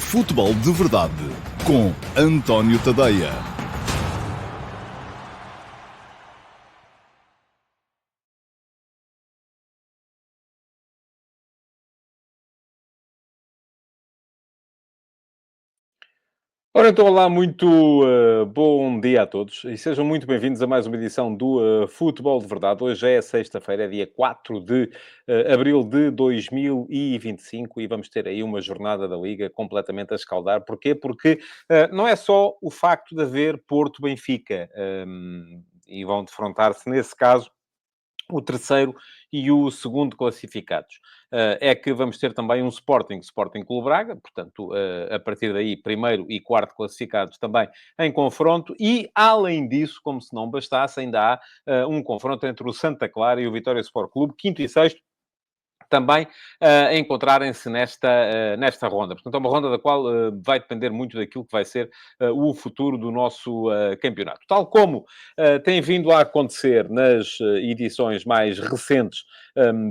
Futebol de Verdade com António Tadeia. Ora, então, olá, muito bom dia a todos e sejam muito bem-vindos a mais uma edição do Futebol de Verdade. Hoje é sexta-feira, é dia 4 de abril de 2025 e vamos ter aí uma jornada da Liga completamente a escaldar. Porquê? Porque não é só o facto de haver Porto-Benfica e vão defrontar-se, nesse caso, o terceiro e o segundo classificados. É que vamos ter também um Sporting Clube Braga, portanto, a partir daí, primeiro e quarto classificados também em confronto, e além disso, como se não bastasse, ainda há um confronto entre o Santa Clara e o Vitória Sport Clube, quinto e sexto, também encontrarem-se nesta ronda. Portanto, é uma ronda da qual vai depender muito daquilo que vai ser o futuro do nosso campeonato. Tal como tem vindo a acontecer nas edições mais recentes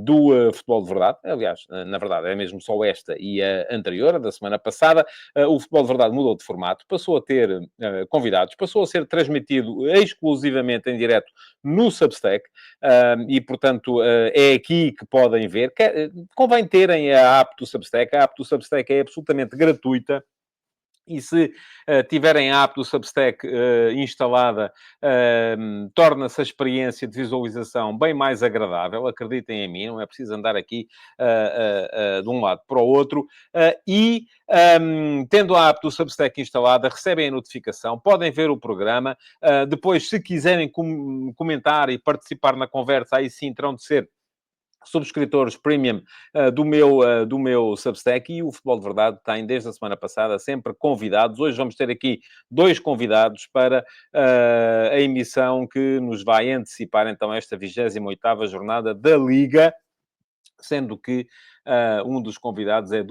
do Futebol de Verdade, aliás, na verdade, é mesmo só esta e a anterior, a da semana passada, o Futebol de Verdade mudou de formato, passou a ter convidados, passou a ser transmitido exclusivamente em direto no Substack, e, portanto, é aqui que podem ver. Convém terem a app do Substack. A app do Substack é absolutamente gratuita. E se tiverem a app do Substack instalada, torna-se a experiência de visualização bem mais agradável. Acreditem em mim, não é preciso andar aqui de um lado para o outro. Tendo a app do Substack instalada, recebem a notificação, podem ver o programa. Depois, se quiserem comentar e participar na conversa, aí sim terão de ser subscritores premium do meu Substack, e o Futebol de Verdade tem, desde a semana passada, sempre convidados. Hoje vamos ter aqui dois convidados para a emissão que nos vai antecipar, então, esta 28ª jornada da Liga, sendo que um dos convidados é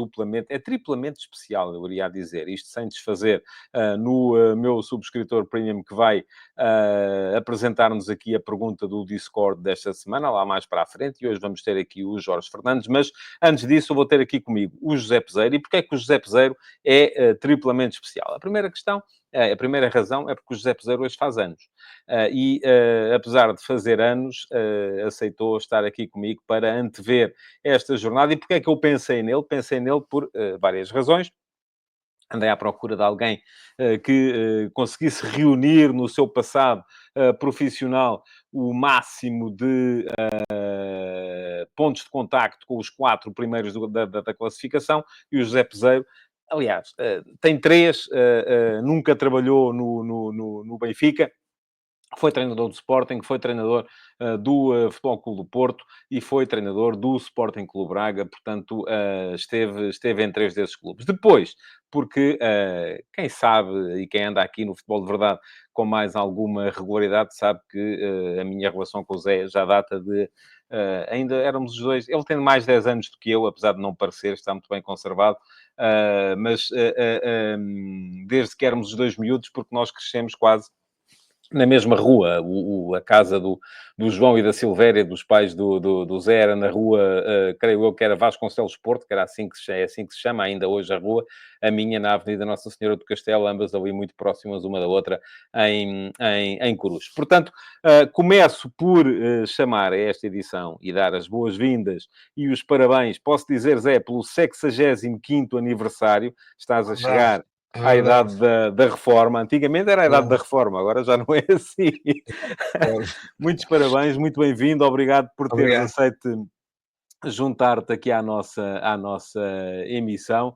triplamente especial, eu iria dizer. Isto sem desfazer no meu subscritor premium, que vai apresentar-nos aqui a pergunta do Discord desta semana, lá mais para a frente, e hoje vamos ter aqui o Jorge Fernandes, mas antes disso eu vou ter aqui comigo o José Peseiro. E porquê é que o José Peseiro é triplamente especial? A primeira razão é porque o José Peseiro hoje faz anos. Apesar de fazer anos, aceitou estar aqui comigo para antever esta jornada. E porquê é que eu pensei nele? Pensei nele por várias razões. Andei à procura de alguém que conseguisse reunir no seu passado profissional o máximo de pontos de contacto com os 4 primeiros da classificação, e o José Peseiro, aliás, tem 3, nunca trabalhou no Benfica. Foi treinador do Sporting, foi treinador do Futebol Clube do Porto e foi treinador do Sporting Clube Braga. Portanto, esteve em 3 desses clubes. Depois, porque quem sabe e quem anda aqui no Futebol de Verdade com mais alguma regularidade sabe que a minha relação com o Zé já data de... ainda éramos os dois... Ele tem mais de 10 anos do que eu, apesar de não parecer, está muito bem conservado. Mas desde que éramos os dois miúdos, porque nós crescemos quase na mesma rua. A casa do João e da Silvéria, dos pais do Zé, era na rua, creio eu que era Vasconcelos Porto, que era assim que é assim que se chama ainda hoje a rua. A minha na Avenida Nossa Senhora do Castelo, ambas ali muito próximas uma da outra, em Coruche. Portanto, começo por chamar a esta edição e dar as boas-vindas e os parabéns. Posso dizer, Zé, pelo 65º aniversário. Estás a Verdade, chegar é à verdade. idade da reforma. Antigamente era a idade da Verdade. reforma, agora já não é assim. Claro. Muitos parabéns, muito bem-vindo, obrigado por teres Obrigado. aceito juntar-te aqui à nossa emissão.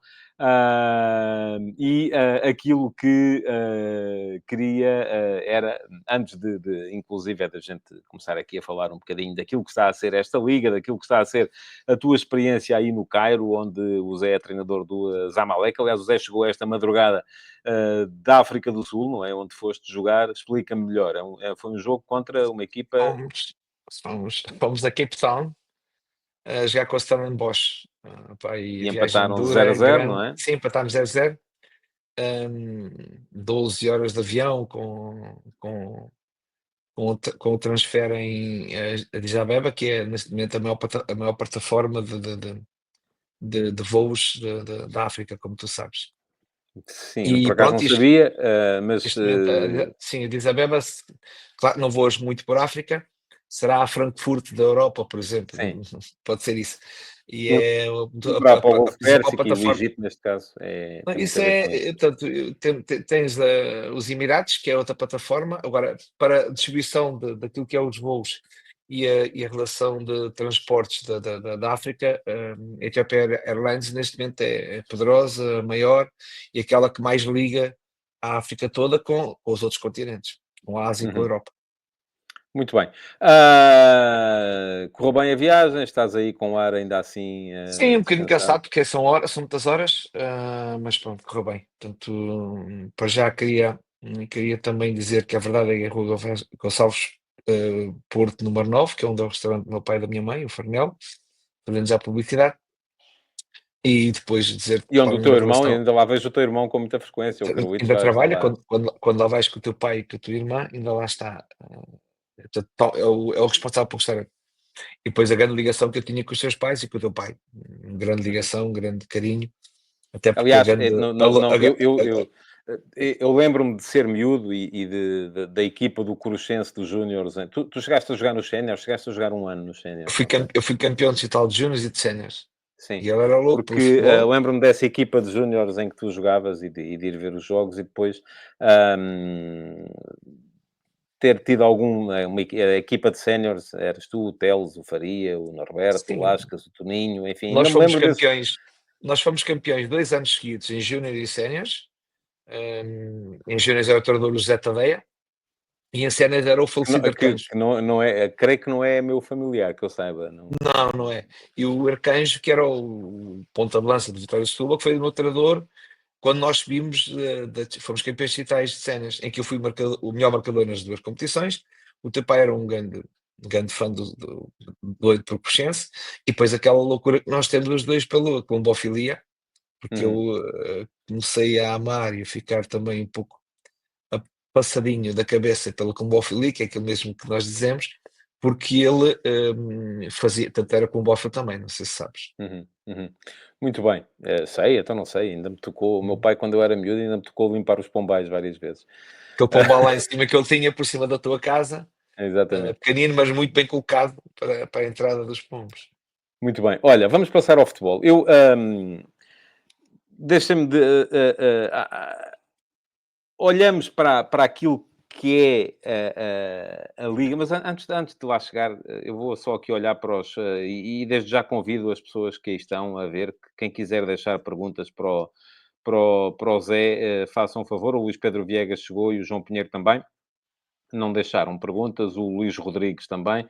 Aquilo que queria era, antes inclusive, é da gente começar aqui a falar um bocadinho daquilo que está a ser esta Liga, daquilo que está a ser a tua experiência aí no Cairo, onde o Zé é treinador do Zamalek. Aliás, o Zé chegou esta madrugada da África do Sul, não é? Onde foste jogar. Explica-me melhor. Foi um jogo contra uma equipa... Fomos a Cape Town a jogar com o Stellenbosch. Pá, e a E viagem empataram 0 a dura, em 0, não grande. é? Sim, empatámos 0-0. 12 horas de avião com o transfer em Addis Abeba, que é neste momento a maior plataforma de voos da África, como tu sabes. Sim, por E acaso não pronto, sabia, mas este momento, sim, Addis Abeba, claro que não vou hoje muito por África, será a Frankfurt da Europa, por exemplo, sim. pode ser isso. E Não é para o a Golfo principal Pérsico e o plataforma. Egito, neste caso, Não, tem muito isso a ver com isso. portanto, tens os Emirados, que é outra plataforma. Agora, para a distribuição daquilo que é os voos e a relação de transportes da África, a Ethiopia Airlines neste momento é poderosa, maior e aquela que mais liga a África toda com os outros continentes, com a Ásia e com a Uhum. Europa. Muito bem. Correu bem a viagem? Estás aí com ar ainda assim, Sim, um bocadinho descansado? cansado, porque são horas, são muitas horas, mas pronto, correu bem. Portanto, para já queria também dizer que a verdade é que a Rua Gonçalves, Porto, número 9, que é onde é o restaurante do meu pai e da minha mãe, o Farnel, fazendo já publicidade, e depois dizer, E onde o falando teu da irmão, relação, ainda lá vejo o teu irmão com muita frequência, o Carlito ainda já trabalha, lá. quando lá vais com o teu pai e com a tua irmã, ainda lá está. Portanto, é o responsável pelo restaurante. E depois a grande ligação que eu tinha com os seus pais e com o teu pai. Grande Uhum. ligação, grande carinho. Até porque a Aliás, grande. não, A, não, lo- não, a, ga- eu lembro-me de ser miúdo e da equipa do Cruxense dos Júniores. Tu chegaste a jogar nos séniores? Chegaste a jogar um ano nos eu, séniores, fui, não foi? eu fui campeão digital de júniores e de séniores. Sim. E ele era louco pelo Porque futebol. lembro-me dessa equipa de júniores em que tu jogavas e de ir ver os jogos e depois ahm, ter tido a equipa de séniores, eras tu, o Teles, o Faria, o Norberto, o Sim, Lascas, o Toninho, enfim, nós ainda me fomos lembro desses. campeões. Nós fomos campeões 2 anos seguidos em júniores e séniores. Em júniores era o treinador o José Tadeia e em séniores era o falecido Arcanjo. Que não é, creio que não é meu familiar, que eu saiba. Não. Não, não é. E o Arcanjo, que era o ponta de lança do Vitória de Setúbal, que foi o meu treinador quando nós subimos, fomos campeões distritais de séniores, em que eu fui o melhor marcador nas duas competições. O teu pai era um grande fã do 8 por Crescense, e depois aquela loucura que nós temos os dois pela colombofilia, porque eu Uhum, comecei a amar e a ficar também um pouco passadinho da cabeça pela colombofilia, que é aquilo mesmo que nós dizemos, porque ele fazia, tanto era combófilo também, não sei se sabes. uhum, uhum. Muito bem. Sei, então não sei, ainda me tocou. O meu pai, quando eu era miúdo, ainda me tocou limpar os pombais várias vezes. Aquele pombal lá em cima que ele tinha por cima da tua casa. Exatamente. Pequenino, mas muito bem colocado para a entrada dos pombos. Muito bem. Olha, vamos passar ao futebol. Deixa-me de. Olhamos para aquilo que é a Liga, mas antes de lá chegar, eu vou só aqui olhar para os. E desde já convido as pessoas que aí estão a ver, que quem quiser deixar perguntas para o Zé, façam um favor. O Luís Pedro Viegas chegou e o João Pinheiro também. Não deixaram perguntas, o Luís Rodrigues também,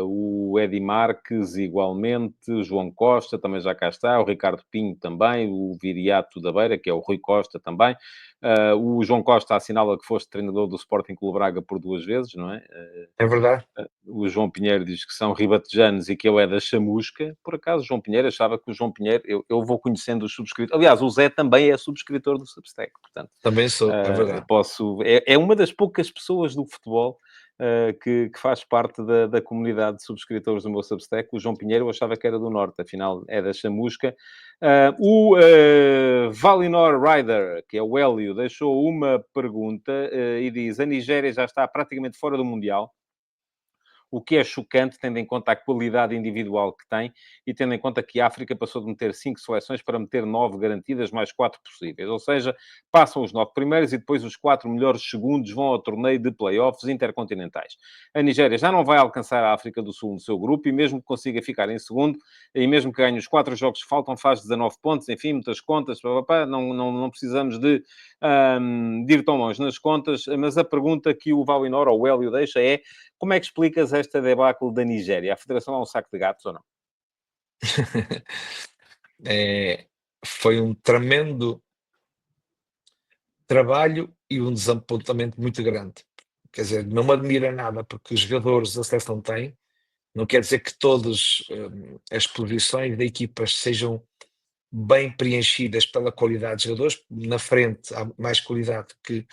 o Edi Marques igualmente, o João Costa também já cá está, o Ricardo Pinho também, o Viriato da Beira, que é o Rui Costa também, o João Costa assinala que foste treinador do Sporting Clube Braga por 2 vezes, não é? É verdade? O João Pinheiro diz que são ribatejanos e que ele é da chamusca. Por acaso, o João Pinheiro achava que o João Pinheiro, eu vou conhecendo os subscritores. Aliás, o Zé também é subscritor do Substack, portanto, Também sou, é verdade. é uma das poucas pessoas do futebol que faz parte da comunidade de subscritores do meu Substack. O João Pinheiro eu achava que era do Norte, afinal é da chamusca. O Valinor Rider, que é o Hélio, deixou uma pergunta e diz: a Nigéria já está praticamente fora do Mundial, o que é chocante, tendo em conta a qualidade individual que tem e tendo em conta que a África passou de meter 5 seleções para meter 9 garantidas, mais 4 possíveis. Ou seja, passam os 9 primeiros e depois os 4 melhores segundos vão ao torneio de playoffs intercontinentais. A Nigéria já não vai alcançar a África do Sul no seu grupo e mesmo que consiga ficar em segundo, e mesmo que ganhe os 4 jogos que faltam, faz 19 pontos, enfim, muitas contas, não precisamos de ir tão longe nas contas, mas a pergunta que o Valinor ou o Hélio deixa é: como é que explicas esta debacle da Nigéria? A federação é um saco de gatos ou não? É, foi um tremendo trabalho e um desapontamento muito grande. Quer dizer, não me admira nada, porque os jogadores da seleção têm, não quer dizer que todas as posições da equipas sejam bem preenchidas pela qualidade de jogadores. Na frente há mais qualidade que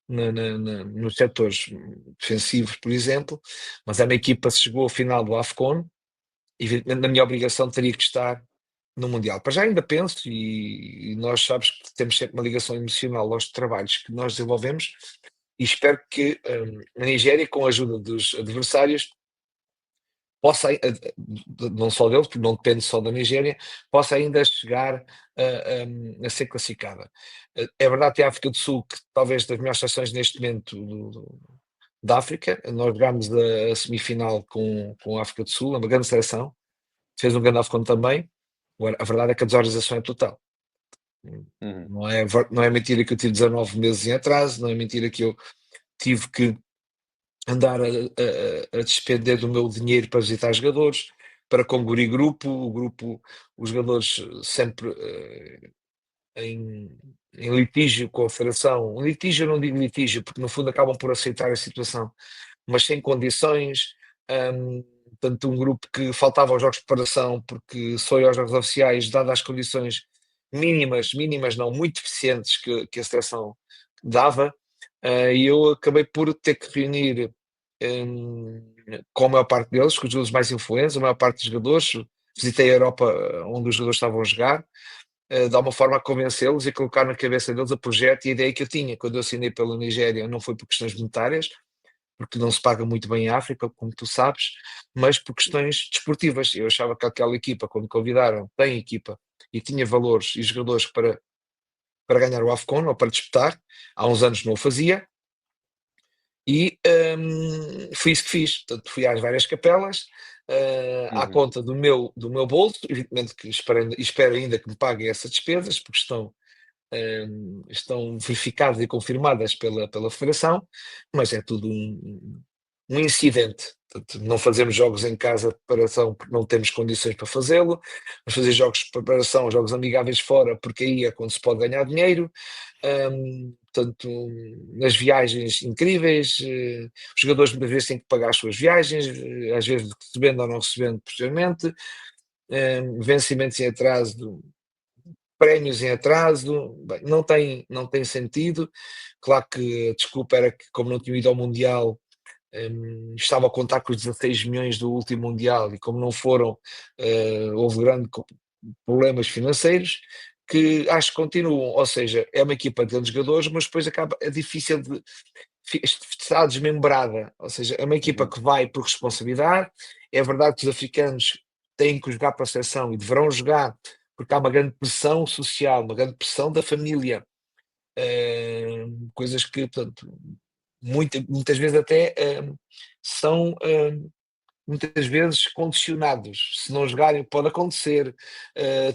nos setores defensivos, por exemplo, mas é uma equipa que chegou ao final do AFCON, evidentemente na minha obrigação teria que estar no Mundial. Para já ainda penso, e nós sabes que temos sempre uma ligação emocional aos trabalhos que nós desenvolvemos, e espero que a Nigéria, com a ajuda dos adversários, possa, não só deles, porque não depende só da Nigéria, possa ainda chegar a ser classificada. É verdade que a África do Sul, que talvez das melhores seleções neste momento da África, nós jogámos a semifinal com a África do Sul, é uma grande seleção, fez um grande AFCON também. Agora, a verdade é que a desorganização é total. Uhum. Não é mentira que eu tive 19 meses em atraso, não é mentira que eu tive que andar a despender do meu dinheiro para visitar jogadores, para congurir grupo, os jogadores sempre em litígio com a federação. Litígio, eu não digo litígio, porque no fundo acabam por aceitar a situação, mas sem condições. Portanto, um grupo que faltava aos jogos de preparação porque só ia aos jogos oficiais, dadas as condições mínimas não, muito deficientes que a seleção dava, e eu acabei por ter que reunir com a maior parte deles, com os jogadores mais influentes, a maior parte dos jogadores. Visitei a Europa onde os jogadores estavam a jogar, de alguma forma a convencê-los e colocar na cabeça deles o projeto e a ideia que eu tinha. Quando eu assinei pela Nigéria, não foi por questões monetárias, porque não se paga muito bem em África, como tu sabes, mas por questões desportivas. Eu achava que aquela equipa, quando me convidaram, tem equipa e tinha valores e jogadores para ganhar o AFCON ou para disputar. Há uns anos não o fazia, e foi isso que fiz. Portanto, fui às várias capelas, à Uhum. conta do meu bolso, evidentemente que espero ainda que me paguem essas despesas, porque estão verificadas e confirmadas pela Federação, mas é tudo um incidente. Portanto, não fazemos jogos em casa de preparação porque não temos condições para fazê-lo, mas fazer jogos de preparação, jogos amigáveis fora, porque aí é quando se pode ganhar dinheiro. Portanto, nas viagens incríveis, os jogadores muitas vezes têm que pagar as suas viagens, às vezes recebendo ou não recebendo posteriormente, vencimentos em atraso, prémios em atraso. Bem, não tem sentido. Claro que a desculpa era que, como não tinha ido ao Mundial, estava a contar com os 16 milhões do último Mundial, e como não foram, houve grandes problemas financeiros que acho que continuam. Ou seja, é uma equipa de grandes jogadores, mas depois é difícil está desmembrada. Ou seja, é uma equipa Uhum. que vai por responsabilidade. É verdade que os africanos têm que jogar para a seleção e deverão jogar, porque há uma grande pressão social, uma grande pressão da família, coisas que, portanto, muitas vezes até são muitas vezes condicionados. Se não jogarem, pode acontecer,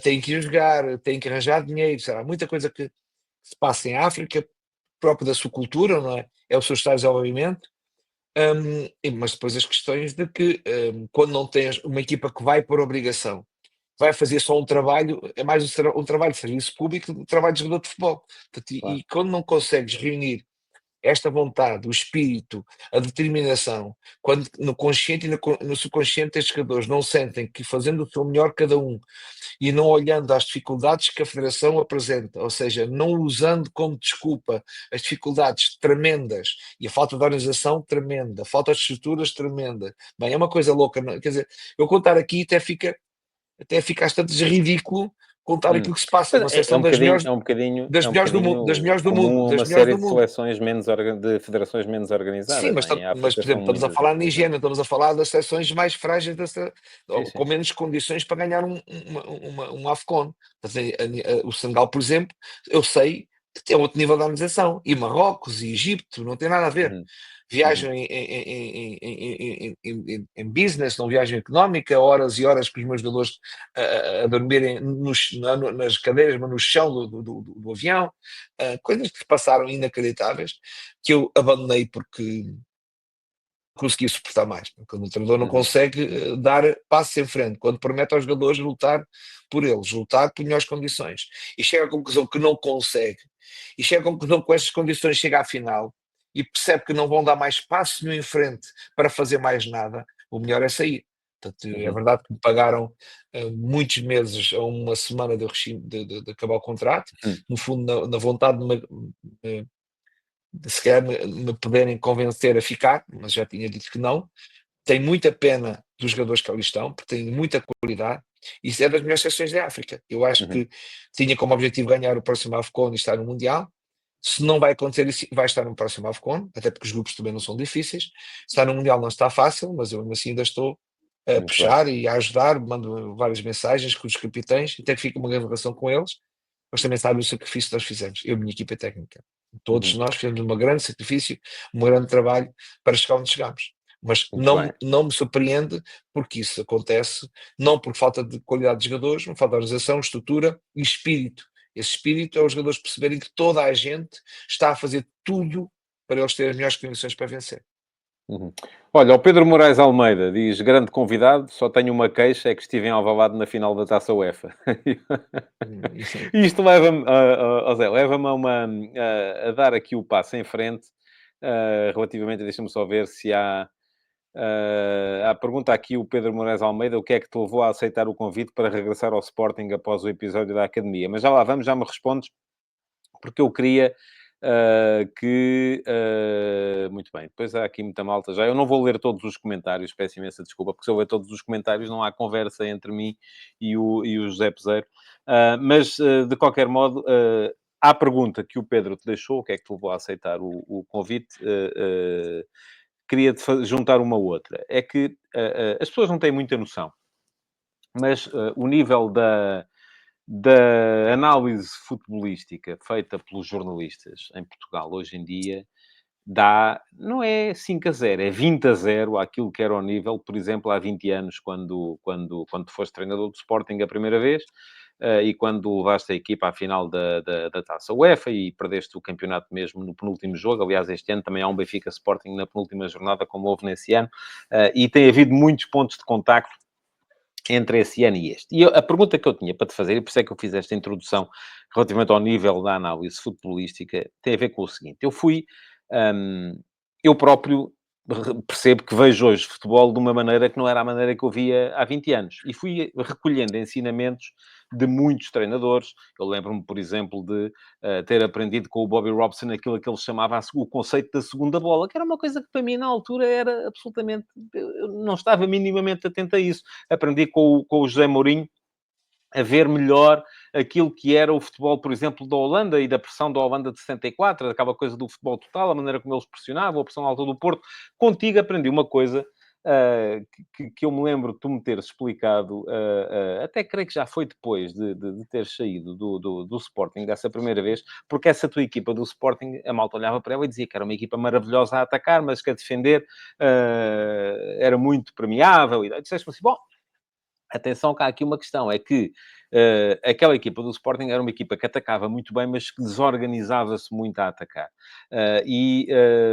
têm que ir jogar, têm que arranjar dinheiro, sei lá, muita coisa que se passa em África, próprio da sua cultura, não é? É o seu estado de desenvolvimento. Mas depois as questões de que, quando não tens uma equipa que vai por obrigação, vai fazer só um trabalho, é mais um trabalho de serviço público do que um trabalho de jogador de futebol. Portanto, Claro. e quando não consegues reunir esta vontade, o espírito, a determinação, quando no consciente e no subconsciente estes jogadores não sentem que, fazendo o seu melhor cada um e não olhando às dificuldades que a Federação apresenta, ou seja, não usando como desculpa as dificuldades tremendas e a falta de organização tremenda, a falta de estruturas tremenda. Bem, é uma coisa louca, não? Quer dizer, eu contar aqui até fica às tantas ridículo contar Hum. aquilo que se passa Pois numa é seleção um das bocadinho melhores, é um bocadinho das é um melhores do mundo, das bocadinho melhores do mundo, comum a das uma melhores série do de mundo. seleções de federações menos Sim, organizadas, mas, não é? Em mas, África por exemplo, são estamos a muitas falar na delas. higiene, estamos a falar das seleções mais frágeis, Sim, com sim. menos condições para ganhar um AFCON. O Senegal, por exemplo, eu sei que tem outro nível de organização, e Marrocos e Egito, não tem nada a ver. Uhum, uhum, Viajam em business, não viagem económica, horas e horas com os meus jogadores a dormirem nas cadeiras, mas no chão do avião, coisas que se passaram inacreditáveis, que eu abandonei porque consegui suportar mais. Quando o treinador não uhum, consegue dar passos em frente, quando promete aos jogadores lutar por eles, lutar por melhores condições, e chega à conclusão que não consegue, e chega à conclusão que com estas condições chega à final, e percebe que não vão dar mais passo nenhum em frente para fazer mais nada, o melhor é sair. Portanto, é uhum, verdade que me pagaram muitos meses a uma semana de acabar o contrato, uhum, no fundo na vontade de se calhar me poderem convencer a ficar, mas já tinha dito que não. Tem muita pena dos jogadores que ali estão, porque têm muita qualidade, Isso é das melhores seleções da África. Eu acho Uhum. que tinha como objetivo ganhar o próximo AFCON e estar no Mundial. Se não vai acontecer isso, vai estar no próximo AFCON, até porque os grupos também não são difíceis. Estar no Mundial não está fácil, mas eu mesmo assim ainda estou a Muito bem. puxar e a ajudar, mando várias mensagens com os capitães, até que fica uma grande relação com eles, mas também sabe o sacrifício que nós fizemos, eu e a minha equipa técnica. Todos Uhum. nós fizemos um grande sacrifício, um grande trabalho para chegar onde chegamos. Mas Muito bem. não me surpreende porque isso acontece, não por falta de qualidade de jogadores, mas falta de organização, estrutura e espírito. Esse espírito é os jogadores perceberem que toda a gente está a fazer tudo para eles terem as melhores condições para vencer. Uhum. Olha, o Pedro Moraes Almeida diz: grande convidado, só tenho uma queixa, é que estive em Alvalade na final da Taça UEFA. Isso Isto leva-me, Zé, leva-me a dar aqui o passo em frente, relativamente, deixa-me só ver se há... a pergunta aqui, o Pedro Moraes Almeida: o que é que te levou a aceitar o convite para regressar ao Sporting após o episódio da Academia? Mas já lá vamos, já me respondes, porque eu queria muito bem, depois há aqui muita malta já. Eu não vou ler todos os comentários, peço imensa desculpa, porque se eu ler todos os comentários não há conversa entre mim e o José Peseiro. Mas, de qualquer modo, à pergunta que o Pedro te deixou, o que é que te levou a aceitar o convite, queria-te juntar uma outra. É que as pessoas não têm muita noção, mas o nível da análise futebolística feita pelos jornalistas em Portugal hoje em dia não é 5-0, é 20-0 àquilo que era o nível, por exemplo, há 20 anos, quando foste treinador do Sporting a primeira vez, e quando levaste a equipa à final da Taça UEFA e perdeste o campeonato mesmo no penúltimo jogo. Aliás, este ano também há um Benfica Sporting na penúltima jornada, como houve nesse ano, e tem havido muitos pontos de contacto entre esse ano e este. E a pergunta que eu tinha para te fazer, e por isso é que eu fiz esta introdução relativamente ao nível da análise futebolística, tem a ver com o seguinte: eu próprio percebo que vejo hoje futebol de uma maneira que não era a maneira que eu via há 20 anos. E fui recolhendo ensinamentos de muitos treinadores. Eu lembro-me, por exemplo, de ter aprendido com o Bobby Robson aquilo que ele chamava o conceito da segunda bola, que era uma coisa que para mim na altura era absolutamente... Eu não estava minimamente atento a isso. Aprendi com o José Mourinho a ver melhor aquilo que era o futebol, por exemplo, da Holanda e da pressão da Holanda de 74, aquela coisa do futebol total, a maneira como eles pressionavam, a pressão alta do Porto. Contigo aprendi uma coisa que eu me lembro de tu me teres explicado, até creio que já foi depois de teres saído do Sporting dessa primeira vez, porque essa tua equipa do Sporting, a malta olhava para ela e dizia que era uma equipa maravilhosa a atacar, mas que a defender era muito premiável. E disseste-me assim: bom, atenção que há aqui uma questão, é que aquela equipa do Sporting era uma equipa que atacava muito bem, mas que desorganizava-se muito a atacar.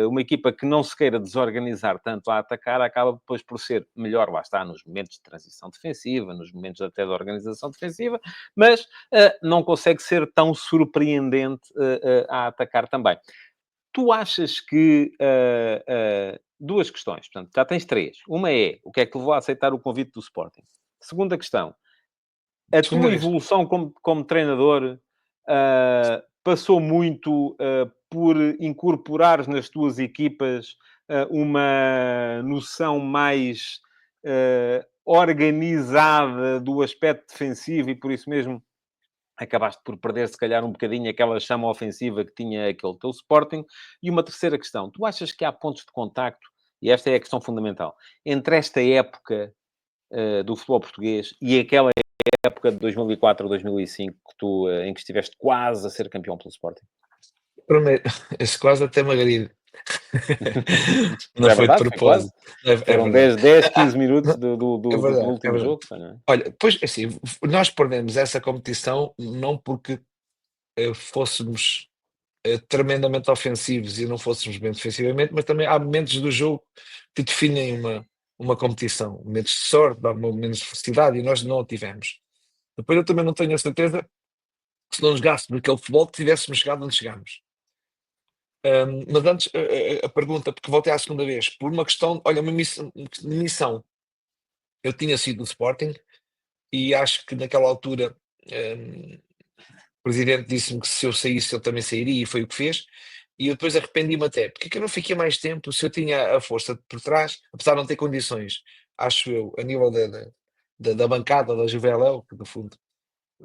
Uma equipa que não se queira desorganizar tanto a atacar, acaba depois por ser melhor, lá está, nos momentos de transição defensiva, nos momentos até de organização defensiva, mas não consegue ser tão surpreendente a atacar também. Tu achas que... duas questões, portanto, já tens três. Uma é: o que é que te levou a aceitar o convite do Sporting? Segunda questão: a segunda tua vez. evolução como treinador passou muito por incorporares nas tuas equipas uma noção mais organizada do aspecto defensivo e por isso mesmo acabaste por perder, se calhar, um bocadinho aquela chama ofensiva que tinha aquele teu Sporting? E uma terceira questão: tu achas que há pontos de contacto, e esta é a questão fundamental, entre esta época do futebol português e aquela época de 2004 ou 2005 em que estiveste quase a ser campeão pelo Sporting? Primeiro, esse quase até me agride. Não É foi de verdade, foi quase. propósito. É Foram verdade. 10, 15 minutos Não, é do verdade, é penúltimo verdade. jogo. Não é? Olha, pois assim, nós perdemos essa competição não porque fôssemos tremendamente ofensivos e não fôssemos bem defensivamente, mas também há momentos do jogo que definem uma competição, momentos de sorte, há momentos de felicidade, e nós não o tivemos. Depois eu também não tenho a certeza que se não jogássemos aquele futebol tivéssemos chegado onde chegámos. Mas antes, a pergunta, porque voltei à segunda vez, por uma questão, olha, uma missão. Eu tinha sido do Sporting e acho que naquela altura o presidente disse-me que se eu saísse eu também sairia e foi o que fez. E eu depois arrependi-me até, porque é que eu não fiquei mais tempo se eu tinha a força por trás, apesar de não ter condições, acho eu, a nível da bancada da Juveléu, que no fundo,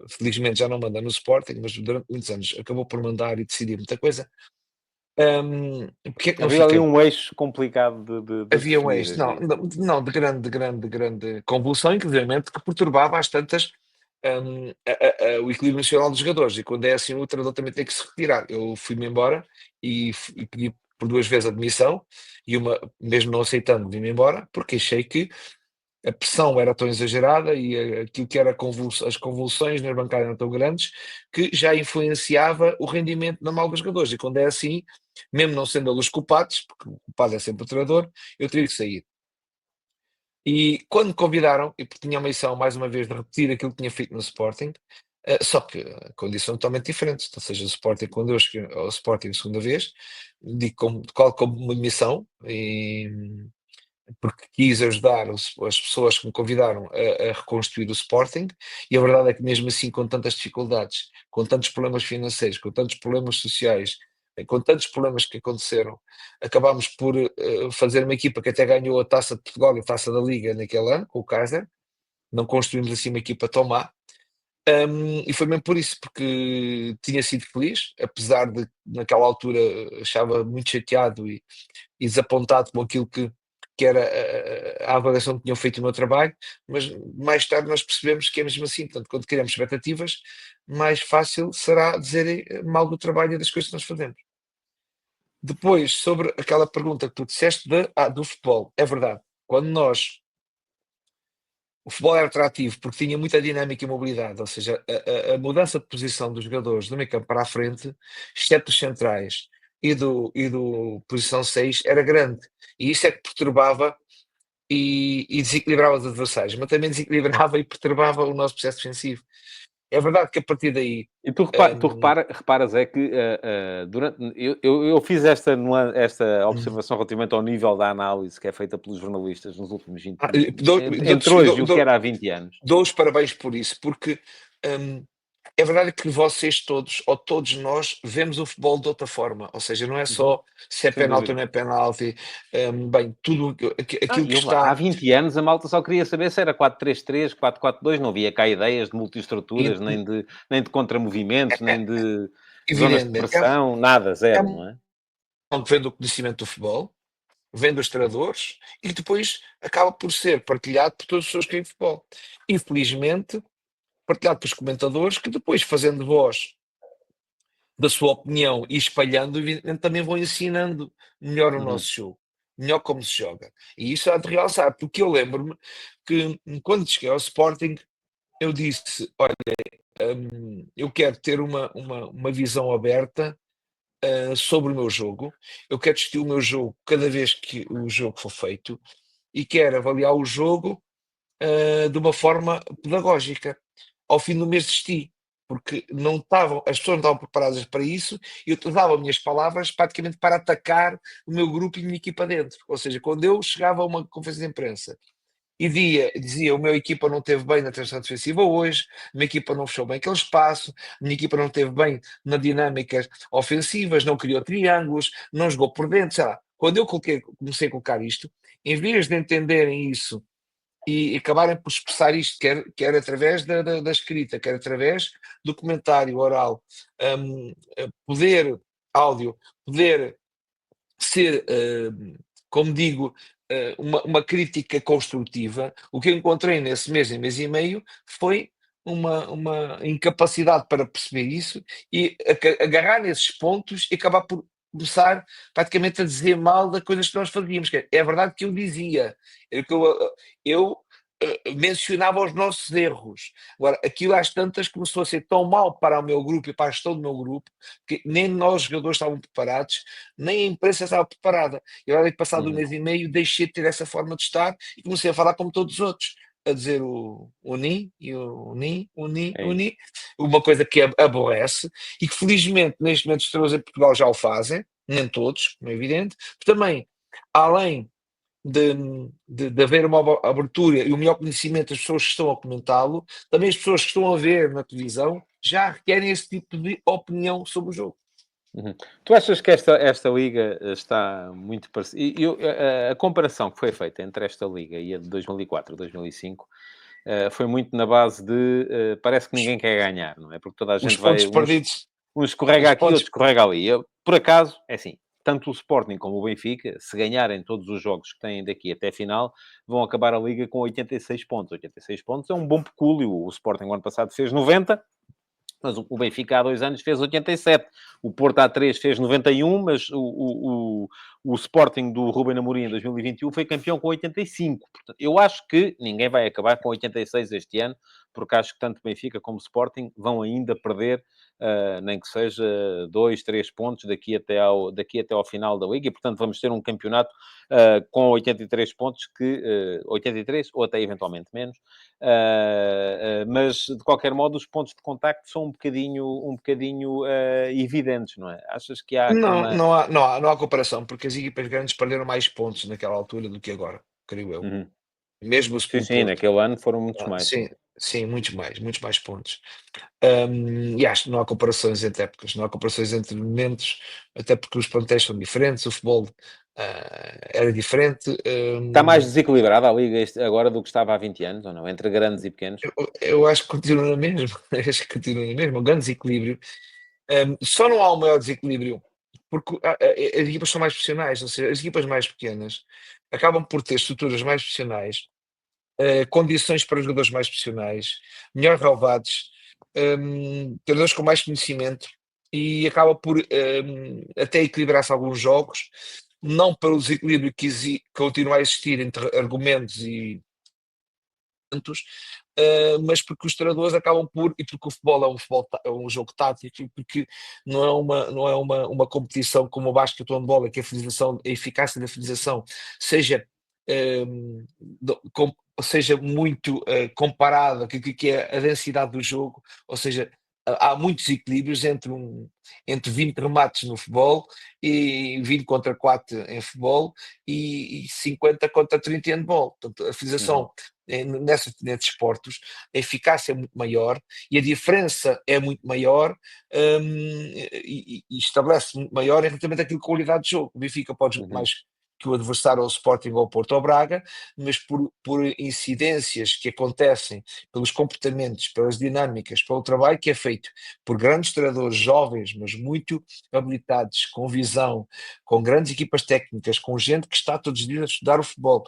felizmente já não manda no Sporting, mas durante muitos anos acabou por mandar e decidir muita coisa. Porque é que não Havia ali fica um eixo complicado de havia um definir, eixo, não, diria. não, de grande convulsão, inclusivamente, que perturbava às tantas, o equilíbrio nacional dos jogadores, e quando é assim o treinador também tem que se retirar. Eu fui-me embora e pedi por 2 vezes a demissão, e mesmo não aceitando, vim-me embora, porque achei que a pressão era tão exagerada e aquilo que era as convulsões nas bancadas eram tão grandes, que já influenciava o rendimento normal dos jogadores, e quando é assim, mesmo não sendo eles os culpados, porque o culpado é sempre o treinador, eu teria que sair. E quando me convidaram, e porque tinha a missão, mais uma vez, de repetir aquilo que tinha feito no Sporting, só que condições totalmente diferentes. Ou seja, o Sporting, quando eu cheguei ao Sporting a segunda vez, digo como uma missão, porque quis ajudar as pessoas que me convidaram a reconstruir o Sporting, e a verdade é que mesmo assim, com tantas dificuldades, com tantos problemas financeiros, com tantos problemas sociais, com tantos problemas que aconteceram, acabámos por fazer uma equipa que até ganhou a Taça de Portugal e a Taça da Liga naquele ano, com o Kaiser. Não construímos assim uma equipa tão má. E foi mesmo por isso, porque tinha sido feliz, apesar de naquela altura achava muito chateado e desapontado com aquilo que era a avaliação que tinham feito o meu trabalho, mas mais tarde nós percebemos que é mesmo assim. Portanto, quando criamos expectativas, mais fácil será dizer mal do trabalho e das coisas que nós fazemos. Depois, sobre aquela pergunta que tu disseste do futebol, é verdade. Quando o futebol era atrativo porque tinha muita dinâmica e mobilidade, ou seja, a mudança de posição dos jogadores do meio campo para a frente, exceto os centrais e do posição 6, era grande. E isso é que perturbava e desequilibrava os adversários, mas também desequilibrava e perturbava o nosso processo defensivo. É verdade que a partir daí. E tu reparas é que durante, eu fiz esta Hum, observação relativamente ao nível da análise que é feita pelos jornalistas nos últimos 20 ah, entre hoje e o que era há 20 anos. dou os parabéns por isso, porque hum, é verdade que vocês todos, ou todos nós, vemos o futebol de outra forma. Ou seja, não é Uhum, só se é sem penalti ou dúvida. não é penalti, bem, tudo aquilo que E houve lá, há está. 20 anos a malta só queria saber se era 4-3-3, 4-4-2, não havia cá ideias de multiestruturas, in- nem de contramovimentos, nem de zonas de Evidentemente, pressão, nada, é zero, um não é? que vem do conhecimento do futebol, vem dos treinadores e depois acaba por ser partilhado por todas as pessoas que têm futebol. Infelizmente, partilhado pelos comentadores, que depois, fazendo voz da sua opinião e espalhando, evidentemente também vão ensinando melhor o Uhum, nosso jogo, melhor como se joga. E isso há de realçar, porque eu lembro-me que quando cheguei ao Sporting, eu disse: olha, eu quero ter uma visão aberta sobre o meu jogo, eu quero discutir o meu jogo cada vez que o jogo for feito e quero avaliar o jogo de uma forma pedagógica. Ao fim do mês desisti, porque não estavam, as pessoas não estavam preparadas para isso, e eu usava minhas palavras praticamente para atacar o meu grupo e a minha equipa dentro. Ou seja, quando eu chegava a uma conferência de imprensa e dizia: o meu equipa não teve bem na transição defensiva hoje, a minha equipa não fechou bem aquele espaço, a minha equipa não teve bem na dinâmicas ofensivas, não criou triângulos, não jogou por dentro, sei lá. Quando eu comecei a colocar isto, em vez de entenderem isso e acabarem por expressar isto, quer através da escrita, quer através do comentário oral, poder, áudio, poder ser, como digo, uma crítica construtiva. O que eu encontrei nesse mês e meio, foi uma incapacidade para perceber isso e agarrar nesses pontos e acabar por começar praticamente a dizer mal das coisas que nós fazíamos. Que é verdade que eu dizia, é que eu mencionava os nossos erros. Agora, aquilo às tantas começou a ser tão mal para o meu grupo e para a gestão do meu grupo, que nem nós jogadores estavam preparados, nem a imprensa estava preparada. E agora, passado um uhum. mês e meio, deixei de ter essa forma de estar e comecei a falar como todos os outros, a dizer o Ni, e o Ni, o Ni, É o isso. Ni, uma coisa que aborrece e que felizmente neste momento os treinadores em Portugal já o fazem, nem todos, como é evidente, também, além de, de haver uma abertura e o melhor conhecimento das pessoas que estão a comentá-lo, também as pessoas que estão a ver na televisão já requerem esse tipo de opinião sobre o jogo. Uhum. Tu achas que esta liga está muito parecida? A comparação que foi feita entre esta liga e a de 2004, 2005 foi muito na base de parece que ninguém quer ganhar, não é? Porque toda a Os gente pontos vai, perdidos, um escorrega os aqui, outro pontos. escorrega ali. Por acaso, é assim, tanto o Sporting como o Benfica, se ganharem todos os jogos que têm daqui até a final, vão acabar a Liga com 86 pontos. 86 pontos é um bom pecúlio. O Sporting, o ano passado, fez 90, mas o Benfica há 2 anos fez 87. O Porto há 3 fez 91, mas o Sporting do Ruben Amorim em 2021 foi campeão com 85. Portanto, eu acho que ninguém vai acabar com 86 este ano, porque acho que tanto Benfica como Sporting vão ainda perder, nem que seja 2, 3 pontos daqui até ao final da Liga. E, portanto, vamos ter um campeonato com 83 pontos, 83 ou até eventualmente menos, mas, de qualquer modo, os pontos de contacto são um bocadinho evidentes, não é? Achas que há aqui Não, uma... não há comparação, porque as equipas grandes perderam mais pontos naquela altura do que agora, creio eu. Uhum. Mesmo Sim, o sim, Porto. naquele ano foram muitos Ah, mais, sim. sim, sim, muitos mais pontos. E acho que não há comparações entre épocas, não há comparações entre momentos, até porque os plantéis são diferentes, o futebol, era diferente. Está mais desequilibrada a Liga agora do que estava há 20 anos, ou não? Entre grandes e pequenos? Eu acho que continua na mesma, acho que continua na mesma, um grande desequilíbrio. Só não há um maior desequilíbrio porque as equipas são mais profissionais, ou seja, as equipas mais pequenas acabam por ter estruturas mais profissionais, condições para jogadores mais profissionais, melhores relevados, treinadores com mais conhecimento e acaba por até equilibrar-se alguns jogos, não para o desequilíbrio que continua a existir entre argumentos e tantos, mas porque os treinadores acabam por, e porque o futebol é um jogo tático, e porque não é uma competição como o basquete ou o handball, em que a eficácia da finalização seja, seja muito comparada com o que é a densidade do jogo, ou seja, há muitos equilíbrios entre 20 remates no futebol e 20 contra 4 em futebol e 50 contra 30 em handball. Portanto, a Uhum, finalização nesses esportes, a eficácia é muito maior e a diferença é muito maior, e estabelece muito maior em relativamente àquilo que é a qualidade de jogo. O Benfica pode jogar uhum, mais que o adversário, ao Sporting ou ao Porto ou Braga, mas por incidências que acontecem, pelos comportamentos, pelas dinâmicas, pelo trabalho que é feito por grandes treinadores jovens, mas muito habilitados, com visão, com grandes equipas técnicas, com gente que está todos os dias a estudar o futebol,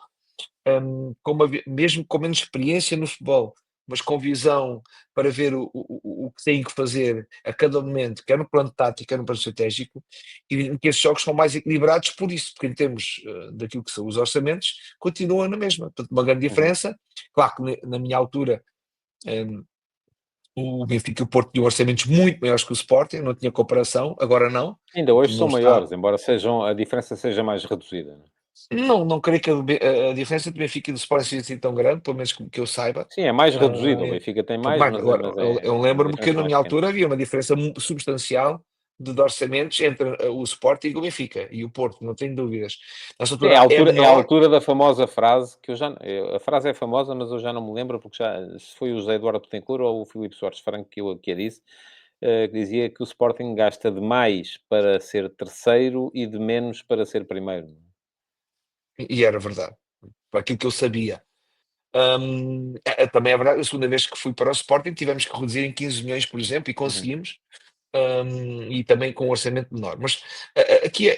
mesmo com menos experiência no futebol, mas com visão para ver o que têm que fazer a cada momento, quer no plano tático, quer no plano estratégico, e em que esses jogos são mais equilibrados por isso, porque em termos daquilo que são os orçamentos, continuam na mesma. Portanto, uma grande uhum. diferença. Claro que na minha altura, um, o Benfica e o Porto tinham orçamentos muito maiores que o Sporting, não tinha comparação, agora não. Ainda hoje Não são está. maiores, embora a diferença seja mais reduzida, não é? Não creio que a diferença do Benfica e do Sporting seja assim tão grande, pelo menos que eu saiba. Sim, é mais reduzida. O Ah, Benfica tem Pouco mais, mais. mas é, Agora, mas eu, é, eu as lembro-me que diferenças são na mais minha pequenas. altura havia uma diferença substancial de orçamentos entre o Sporting e o Benfica e o Porto, não tenho dúvidas. Nessa É a altura é altura, é a menor. altura da famosa frase, que a frase é famosa, mas eu já não me lembro, porque se foi o José Eduardo Betancourt ou o Filipe Soares Franco que a disse, que dizia que o Sporting gasta de mais para ser terceiro e de menos para ser primeiro. E era verdade, para aquilo que eu sabia. Também é verdade, a segunda vez que fui para o Sporting tivemos que reduzir em 15 milhões, por exemplo, e Uhum, conseguimos, e também com um orçamento menor. Mas aqui,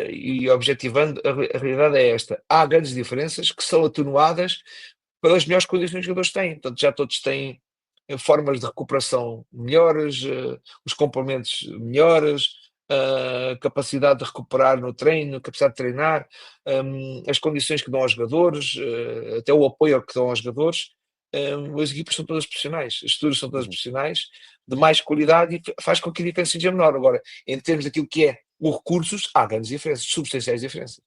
e objetivando, a realidade é esta: há grandes diferenças que são atenuadas pelas melhores condições que os jogadores têm. Portanto, já todos têm formas de recuperação melhores, os complementos melhores, capacidade de recuperar no treino, capacidade de treinar, as condições que dão aos jogadores, até o apoio que dão aos jogadores. As equipas são todas profissionais, as estruturas são todas uhum. profissionais, de mais qualidade e faz com que a diferença seja menor. Agora, em termos daquilo que é os recursos, há grandes diferenças, substanciais diferenças.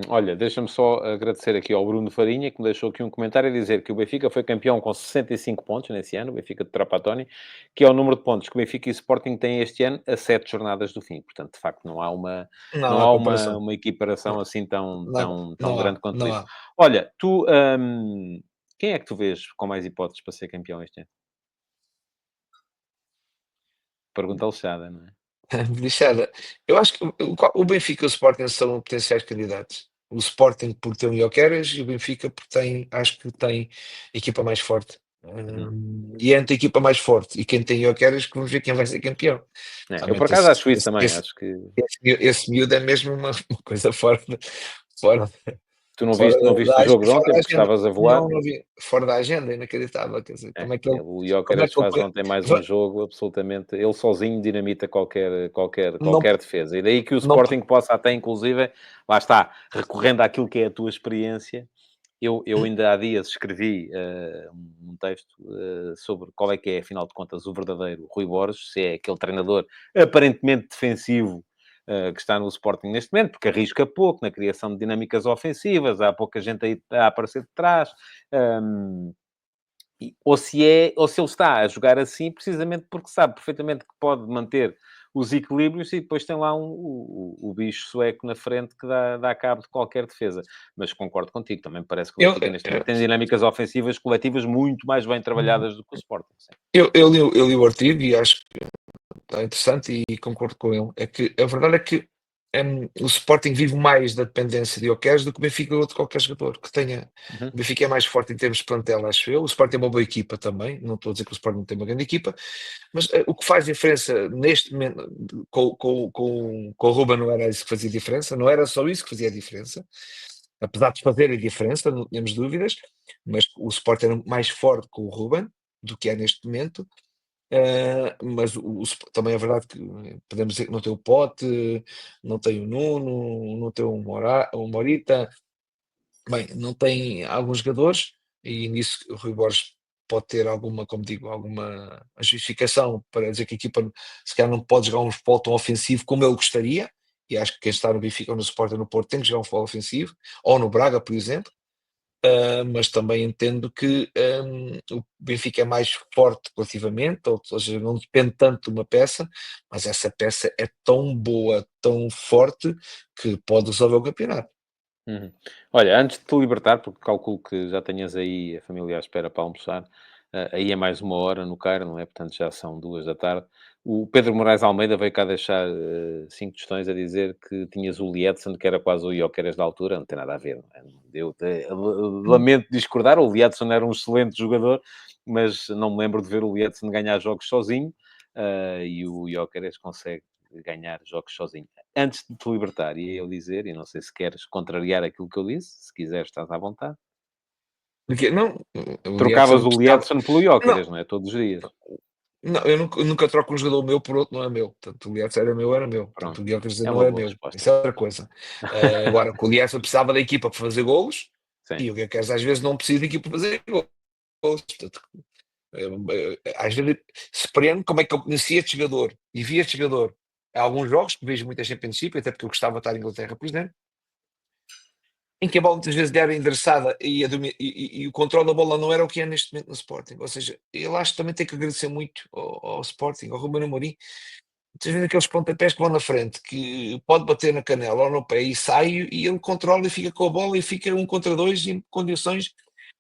Olha, deixa-me só agradecer aqui ao Bruno Farinha, que me deixou aqui um comentário a dizer que o Benfica foi campeão com 65 pontos nesse ano, o Benfica de Trapattoni, que é o número de pontos que o Benfica e o Sporting têm este ano a 7 jornadas do fim. Portanto, de facto, não há uma, Não não há há uma, comparação. uma equiparação Não, assim tão, não, tão, tão não há, grande quanto não isso. há. Olha, quem é que tu vês com mais hipóteses para ser campeão este ano? Pergunta lixada, não é? Lixada. Eu acho que o Benfica e o Sporting são potenciais candidatos. O Sporting porque tem o Gyökeres e o Benfica porque acho que tem a equipa mais forte. E entre a equipa mais forte e quem tem Gyökeres, que vamos ver quem vai ser campeão. Eu por Realmente acaso acho isso também, acho que esse miúdo é mesmo uma coisa fora tu não fora viste da o jogo de fora ontem da porque agenda. estavas a voar. Não vi. Fora da agenda, inacreditável, quer dizer, É, como é que ele o como é Gyökeres que ele faz ontem mais va um jogo absolutamente ele sozinho dinamita não qualquer defesa. E daí que o não Sporting possa até inclusive, lá está, recorrendo àquilo que é a tua experiência, eu ainda há dias escrevi, um texto, sobre qual é que é, afinal de contas, o verdadeiro Rui Borges, se é aquele treinador aparentemente defensivo, que está no Sporting neste momento, porque arrisca pouco na criação de dinâmicas ofensivas, há pouca gente aí a aparecer de trás. hum, ou se ele está a jogar assim precisamente porque sabe perfeitamente que pode manter os equilíbrios e depois tem lá o bicho sueco na frente que dá cabo de qualquer defesa. Mas concordo contigo, também me parece que o eu Benfica neste momento tem dinâmicas ofensivas coletivas muito mais bem trabalhadas do que o Sporting. Sim. eu li o artigo e acho que está interessante e concordo com ele. É que a verdade é que o Sporting vive mais da dependência de Gyökeres do que o Benfica ou de qualquer jogador que tenha. Uhum. O Benfica é mais forte em termos de plantel, acho eu. O Sporting tem uma boa equipa também. Não estou a dizer que o Sporting não tem uma grande equipa, mas o que faz diferença neste momento com o Ruben não era isso que fazia diferença, não era só isso que fazia a diferença, apesar de fazer a diferença, não tínhamos dúvidas, mas o Sporting era mais forte com o Ruben do que é neste momento. Mas também é verdade que podemos dizer que não tem o Pote, não tem o Nuno, não tem o Morita, bem, não tem alguns jogadores, e nisso o Rui Borges pode ter alguma, como digo, alguma justificação para dizer que a equipa se calhar não pode jogar um futebol tão ofensivo como ele gostaria, e acho que quem está no Benfica ou no Sporting ou no Porto tem que jogar um futebol ofensivo, ou no Braga, por exemplo. Mas também entendo que o Benfica é mais forte coletivamente, ou seja, não depende tanto de uma peça, mas essa peça é tão boa, tão forte, que pode resolver o campeonato. Uhum. Olha, antes de te libertar, porque calculo que já tenhas aí a família à espera para almoçar, aí é mais uma hora no Cairo, não é? Portanto, já são 2 da tarde. O Pedro Moraes Almeida veio cá deixar 5 questões a dizer que tinhas o Lietzen, que era quase o Gyökeres da altura, não tem nada a ver. Não é? Lamento discordar, o Lietzen era um excelente jogador, mas não me lembro de ver o Lietzen ganhar jogos sozinho, e o Gyökeres consegue ganhar jogos sozinho. Antes de te libertar, ia eu dizer, e não sei se queres contrariar aquilo que eu disse, se quiseres, estás à vontade. Porque, não, o Trocavas Lietzen o estava. Lietzen pelo Não, Gyökeres, não é? Todos os dias. não, eu nunca troco um jogador meu por outro, não é meu. Portanto, o Lietzen era meu. Portanto, Pronto. o Gyökeres É não uma é boa meu. resposta. Isso é outra coisa. Agora, que o Lietzen precisava da equipa para fazer golos, Sim. e o Gyökeres às vezes não precisa da equipa para fazer golos. Portanto, às vezes surpreende como é que eu conhecia este jogador e vi este jogador. Há alguns jogos que vejo muita Championship, até porque eu gostava de estar em Inglaterra, por exemplo, em que a bola muitas vezes era endereçada e o controle da bola não era o que é neste momento no Sporting. Ou seja, eu acho que também tenho que agradecer muito ao Sporting, ao Ruben Amorim. Muitas vezes aqueles pontapés que vão na frente, que pode bater na canela ou no pé e sai, e ele controla e fica com a bola e fica 1 contra 2 em condições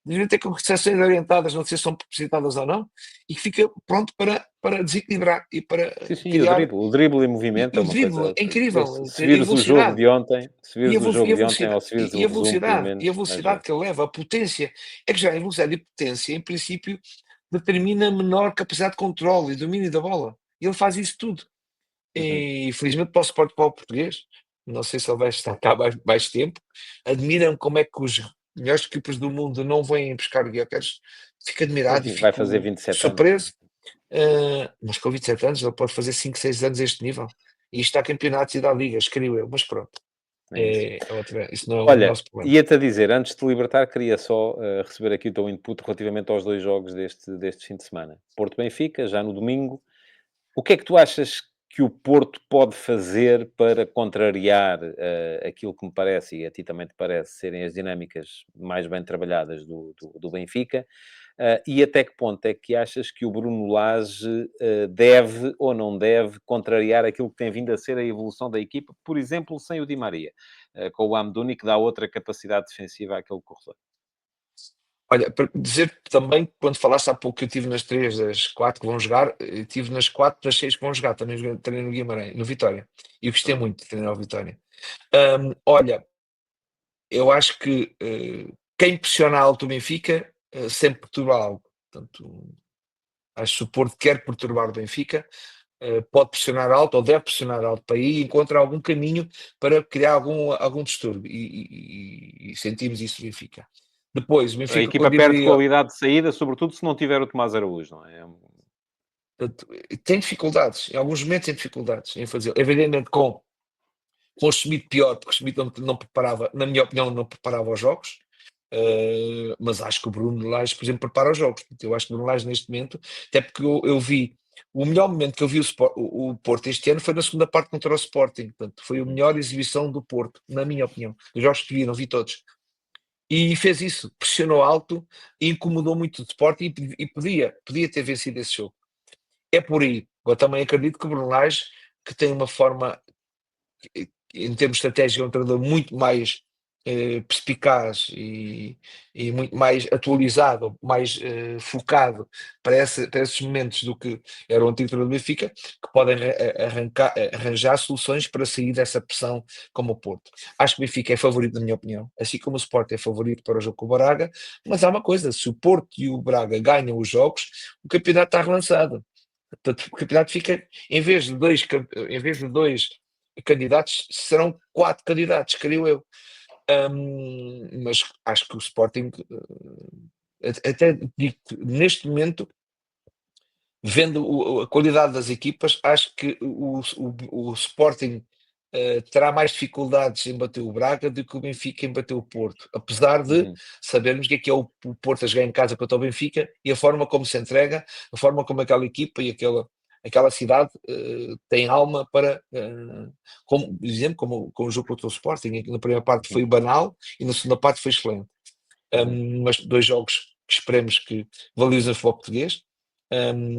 deveriam ter conversações orientadas, não sei se são propositadas ou não, e que fica pronto para desequilibrar e para Sim, sim, e criar. o drible em E, movimento e é o uma drible coisa. é incrível, Se e a vires o jogo velocidade, de ontem, se e vires a, o ve- e jogo a de ontem, ou velocidade, se vires e o a resumo, pelo velocidade, e a menos, vais velocidade ver. que ele leva, a potência, é que já a velocidade e potência, em princípio, determina menor capacidade de controle e domínio da bola. E ele faz isso tudo. Uhum. E felizmente para o Sport Paulo português, não sei se ele vai estar cá mais tempo, admiram como é que os melhores equipas do mundo não vêm buscar o Gyökeres, fico Ele admirado e vai fazer fico 27 anos. surpreso, mas com 27 anos ele pode fazer 5, 6 anos a este nível, e isto há campeonatos e dá ligas, creio eu, mas pronto, É isso. isso não é o Olha, nosso problema. ia-te a dizer, antes de te libertar, queria só receber aqui o teu input relativamente aos 2 jogos deste fim de semana. Porto-Benfica, já no domingo. O que é que tu achas que o Porto pode fazer para contrariar aquilo que me parece, e a ti também te parece, serem as dinâmicas mais bem trabalhadas do Benfica? E até que ponto é que achas que o Bruno Lage deve ou não deve contrariar aquilo que tem vindo a ser a evolução da equipa, por exemplo, sem o Di Maria, com o Amdouni, que dá outra capacidade defensiva àquele corredor? Olha, para dizer também, quando falaste há pouco que eu estive nas 3 das 4 que vão jogar, eu estive nas 4 das 6 que vão jogar, também treinei no Guimarães, no Vitória, e eu gostei Pronto. muito de treinar o Vitória. Olha, eu acho que quem pressiona alto o Benfica sempre perturba algo. Portanto, acho que o Porto quer perturbar o Benfica, pode pressionar alto ou deve pressionar alto para aí encontrar algum caminho para criar algum distúrbio. E sentimos isso no Benfica. Depois, o A Benfica com o equipa Di perde Maria, qualidade de saída, sobretudo se não tiver o Tomás Araújo, não é? portanto, tem dificuldades, em alguns momentos tem dificuldades em fazer. Evidentemente com o Schmidt pior, porque o Schmidt não preparava, na minha opinião, não preparava os jogos. Mas acho que o Bruno Lage, por exemplo, prepara os jogos. Eu acho que o Bruno Lage neste momento, até porque eu vi o melhor momento que eu vi o Porto este ano foi na segunda parte contra o Sporting. Portanto, foi a melhor exibição do Porto, na minha opinião. Os jogos que vi, não vi todos. E fez isso, pressionou alto e incomodou muito o Sporting e podia ter vencido esse jogo. É por aí. Eu também acredito que o Bruno Lage, que tem uma forma, em termos estratégicos, é um treinador muito mais perspicaz e muito mais atualizado, mais focado para esses momentos do que era o antigo treinador do Benfica, que podem arranjar soluções para sair dessa pressão como o Porto. Acho que o Benfica é favorito, na minha opinião, assim como o Sport é favorito para o jogo com o Braga, mas há uma coisa, se o Porto e o Braga ganham os jogos, o campeonato está relançado. Portanto, o campeonato fica, em vez de dois candidatos, serão 4 candidatos, creio eu. Mas acho que o Sporting, até digo que neste momento, vendo a qualidade das equipas, acho que o Sporting terá mais dificuldades em bater o Braga do que o Benfica em bater o Porto, apesar de Uhum. sabermos que é o Porto a jogar em casa contra o Benfica e a forma como se entrega, a forma como aquela equipa e aquela cidade tem alma para, como, por exemplo, como o jogo contra o Sporting, em que na primeira parte foi banal e na segunda parte foi excelente. Uhum. Mas 2 jogos que esperemos que valorizem o futebol português.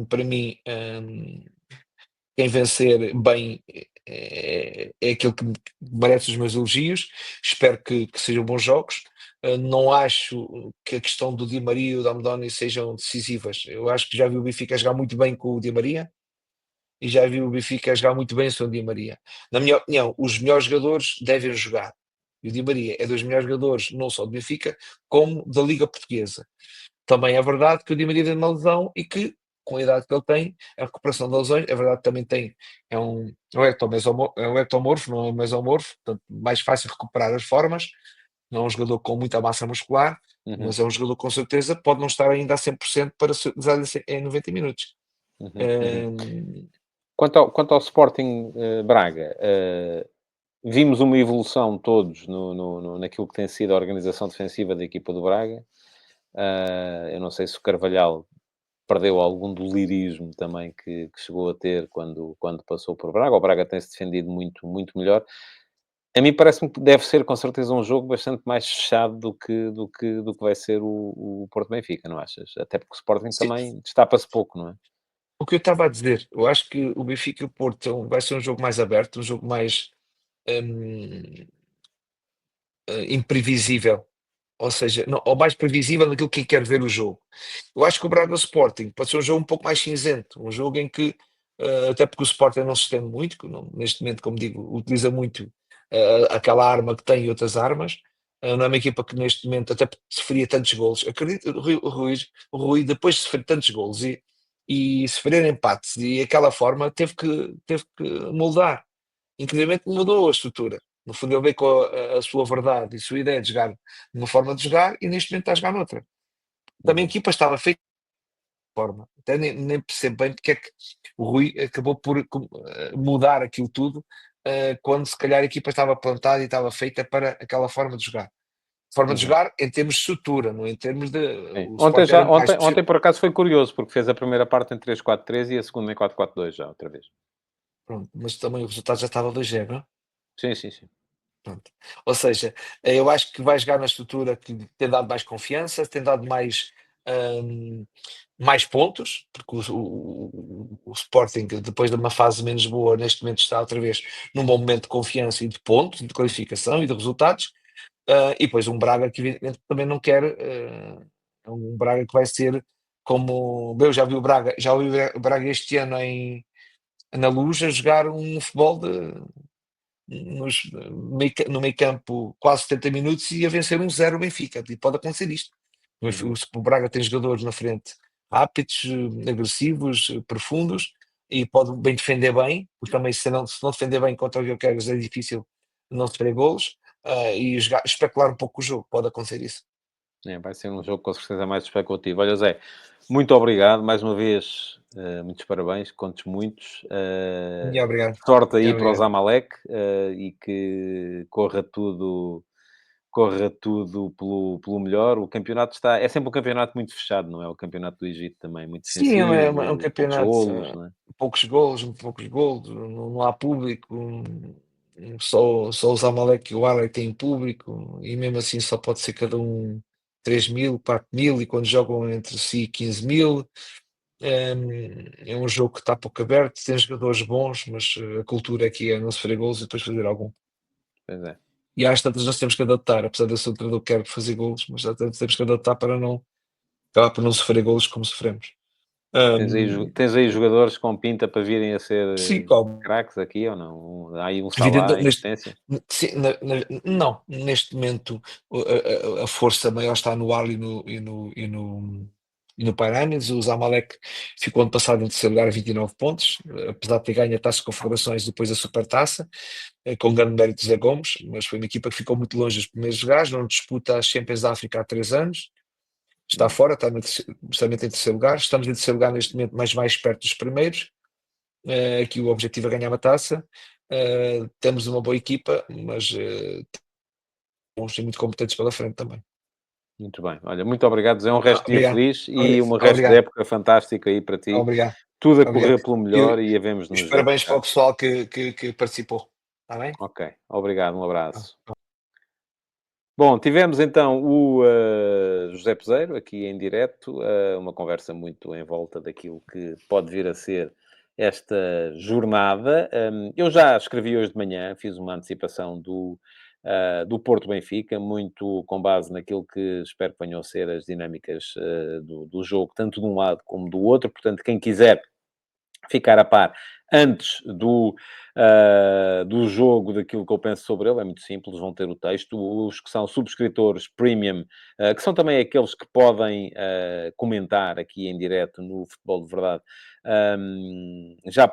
Para mim, quem vencer bem é aquele que merece os meus elogios. Espero que sejam bons jogos. Não acho que a questão do Di Maria e do Damdoni sejam decisivas. Eu acho que já vi o Benfica jogar muito bem com o Di Maria e já vi o Benfica jogar muito bem sem o Di Maria. Na minha opinião, os melhores jogadores devem jogar. E o Di Maria é dos melhores jogadores, não só do Benfica, como da Liga Portuguesa. Também é verdade que o Di Maria tem uma lesão e que, com a idade que ele tem, a recuperação das lesões, é verdade que também tem, é um ectomorfo, não é um mesomorfo, portanto, mais fácil recuperar as formas, não é um jogador com muita massa muscular, Uhum. mas é um jogador com certeza pode não estar ainda a 100% para ser usado em 90 minutos. Uhum. Uhum. Hum, Quanto ao Sporting Braga, vimos uma evolução todos naquilo que tem sido a organização defensiva da equipa do Braga. Eu não sei se o Carvalhal perdeu algum do lirismo também que chegou a ter quando passou por Braga. O Braga tem-se defendido muito, muito melhor. A mim parece-me que deve ser, com certeza, um jogo bastante mais fechado do que vai ser o Porto Benfica, não achas? Até porque o Sporting sim, também destapa-se pouco, não é? o que eu estava a dizer, eu acho que o Benfica e o Porto vai ser um jogo mais aberto, um jogo mais hum, imprevisível, ou seja, não, ou mais previsível naquilo que quer ver o jogo. Eu acho que o Braga Sporting pode ser um jogo um pouco mais cinzento, um jogo em que, até porque o Sporting não se estende muito, que neste momento, como digo, utiliza muito aquela arma que tem e outras armas. Não é uma equipa que neste momento até sofria tantos golos. Acredito, o Rui, depois de sofrer tantos golos e sofrer empates e aquela forma, teve que moldar. Incrivelmente mudou a estrutura. No fundo, ele veio com a sua verdade e a sua ideia de jogar de uma forma de jogar e neste momento está a jogar noutra. Também a Uhum. equipa estava feita de forma. Até nem percebo bem porque é que o Rui acabou por mudar aquilo tudo quando se calhar a equipa estava plantada e estava feita para aquela forma de jogar. Forma de Uhum. jogar em termos de estrutura, não em termos de. Sim. O Ontem, Sport era já, muito mais. ontem, por acaso, foi curioso, porque fez a primeira parte em 3-4-3 e a segunda em 4-4-2 já, outra vez. Pronto, mas também o resultado já estava 2-0, não é? Sim, sim, sim. Pronto. Ou seja, eu acho que vai jogar na estrutura que tem dado mais confiança, tem dado hum, mais pontos, porque o Sporting, depois de uma fase menos boa, neste momento está outra vez num bom momento de confiança e de pontos, de qualificação e de resultados. E depois um Braga que evidentemente também não quer, é um Braga que vai ser como, eu já vi o Braga este ano na Luz a jogar um futebol no meio campo quase 70 minutos e a vencer 1-0 o Benfica. E pode acontecer isto. Uhum. O Braga tem jogadores na frente rápidos, agressivos, profundos, e pode bem defender bem, porque também se não defender bem contra o Gyökeres é difícil não sofrer golos, e especular um pouco o jogo, pode acontecer isso. Vai ser um jogo com certeza mais especulativo. Olha, Zé, muito obrigado. Mais uma vez, muitos parabéns, contos muitos. E obrigado, Sorte e aí para o obrigado. Zamalek, e que corra tudo pelo melhor. O campeonato é sempre um campeonato muito fechado, não é? O campeonato do Egito também, muito Sim, é um defensivo, poucos campeonato, golos, não é? poucos golos, não há público, só o Zamalek e o Al têm público, e mesmo assim só pode ser cada um 3.000, 4.000, e quando jogam entre si 15.000. É um jogo que está pouco aberto, tem jogadores bons, mas a cultura aqui é não sofrer golos e depois fazer algum. Pois é. E às tantas nós temos que adaptar, apesar de eu ser o treinador que quer fazer golos, mas já temos que adaptar para não acabar por não sofrer golos como sofremos. Hum, Tens aí jogadores com pinta para virem a ser sim, como craques aqui ou não? Há aí um evidente, Salah em potência? sim, não, neste momento a força maior está no Ali e no Paranhos. O Zamalek ficou ano passado em terceiro lugar a 29 pontos, apesar de ter ganho a Taça de Confederações depois a Supertaça, com grande mérito de Zé Gomes, mas foi uma equipa que ficou muito longe dos primeiros lugares, não disputa as Champions da África há 3 anos, está Hum. fora, está justamente em terceiro lugar. Estamos em terceiro lugar neste momento, mas mais perto dos primeiros. Aqui o objetivo é ganhar uma taça. Temos uma boa equipa, mas vamos ser muito competentes pela frente também. Muito bem. Olha, muito obrigado. É um resto de dia Obrigado, feliz e um resto de obrigado, época fantástica aí para ti. obrigado, Tudo a obrigado. correr pelo E melhor e os havemos-nos ver. parabéns para Tá? o pessoal que participou. Está bem? Ok. Obrigado. Um abraço. Bom, tivemos então o José Peseiro aqui em direto, uma conversa muito em volta daquilo que pode vir a ser esta jornada. Eu já escrevi hoje de manhã, fiz uma antecipação do Porto Benfica, muito com base naquilo que espero que venham a ser as dinâmicas do jogo, tanto de um lado como do outro. Portanto, quem quiser ficar a par antes do jogo, daquilo que eu penso sobre ele, é muito simples, vão ter o texto. Os que são subscritores premium, que são também aqueles que podem comentar aqui em direto no Futebol de Verdade, já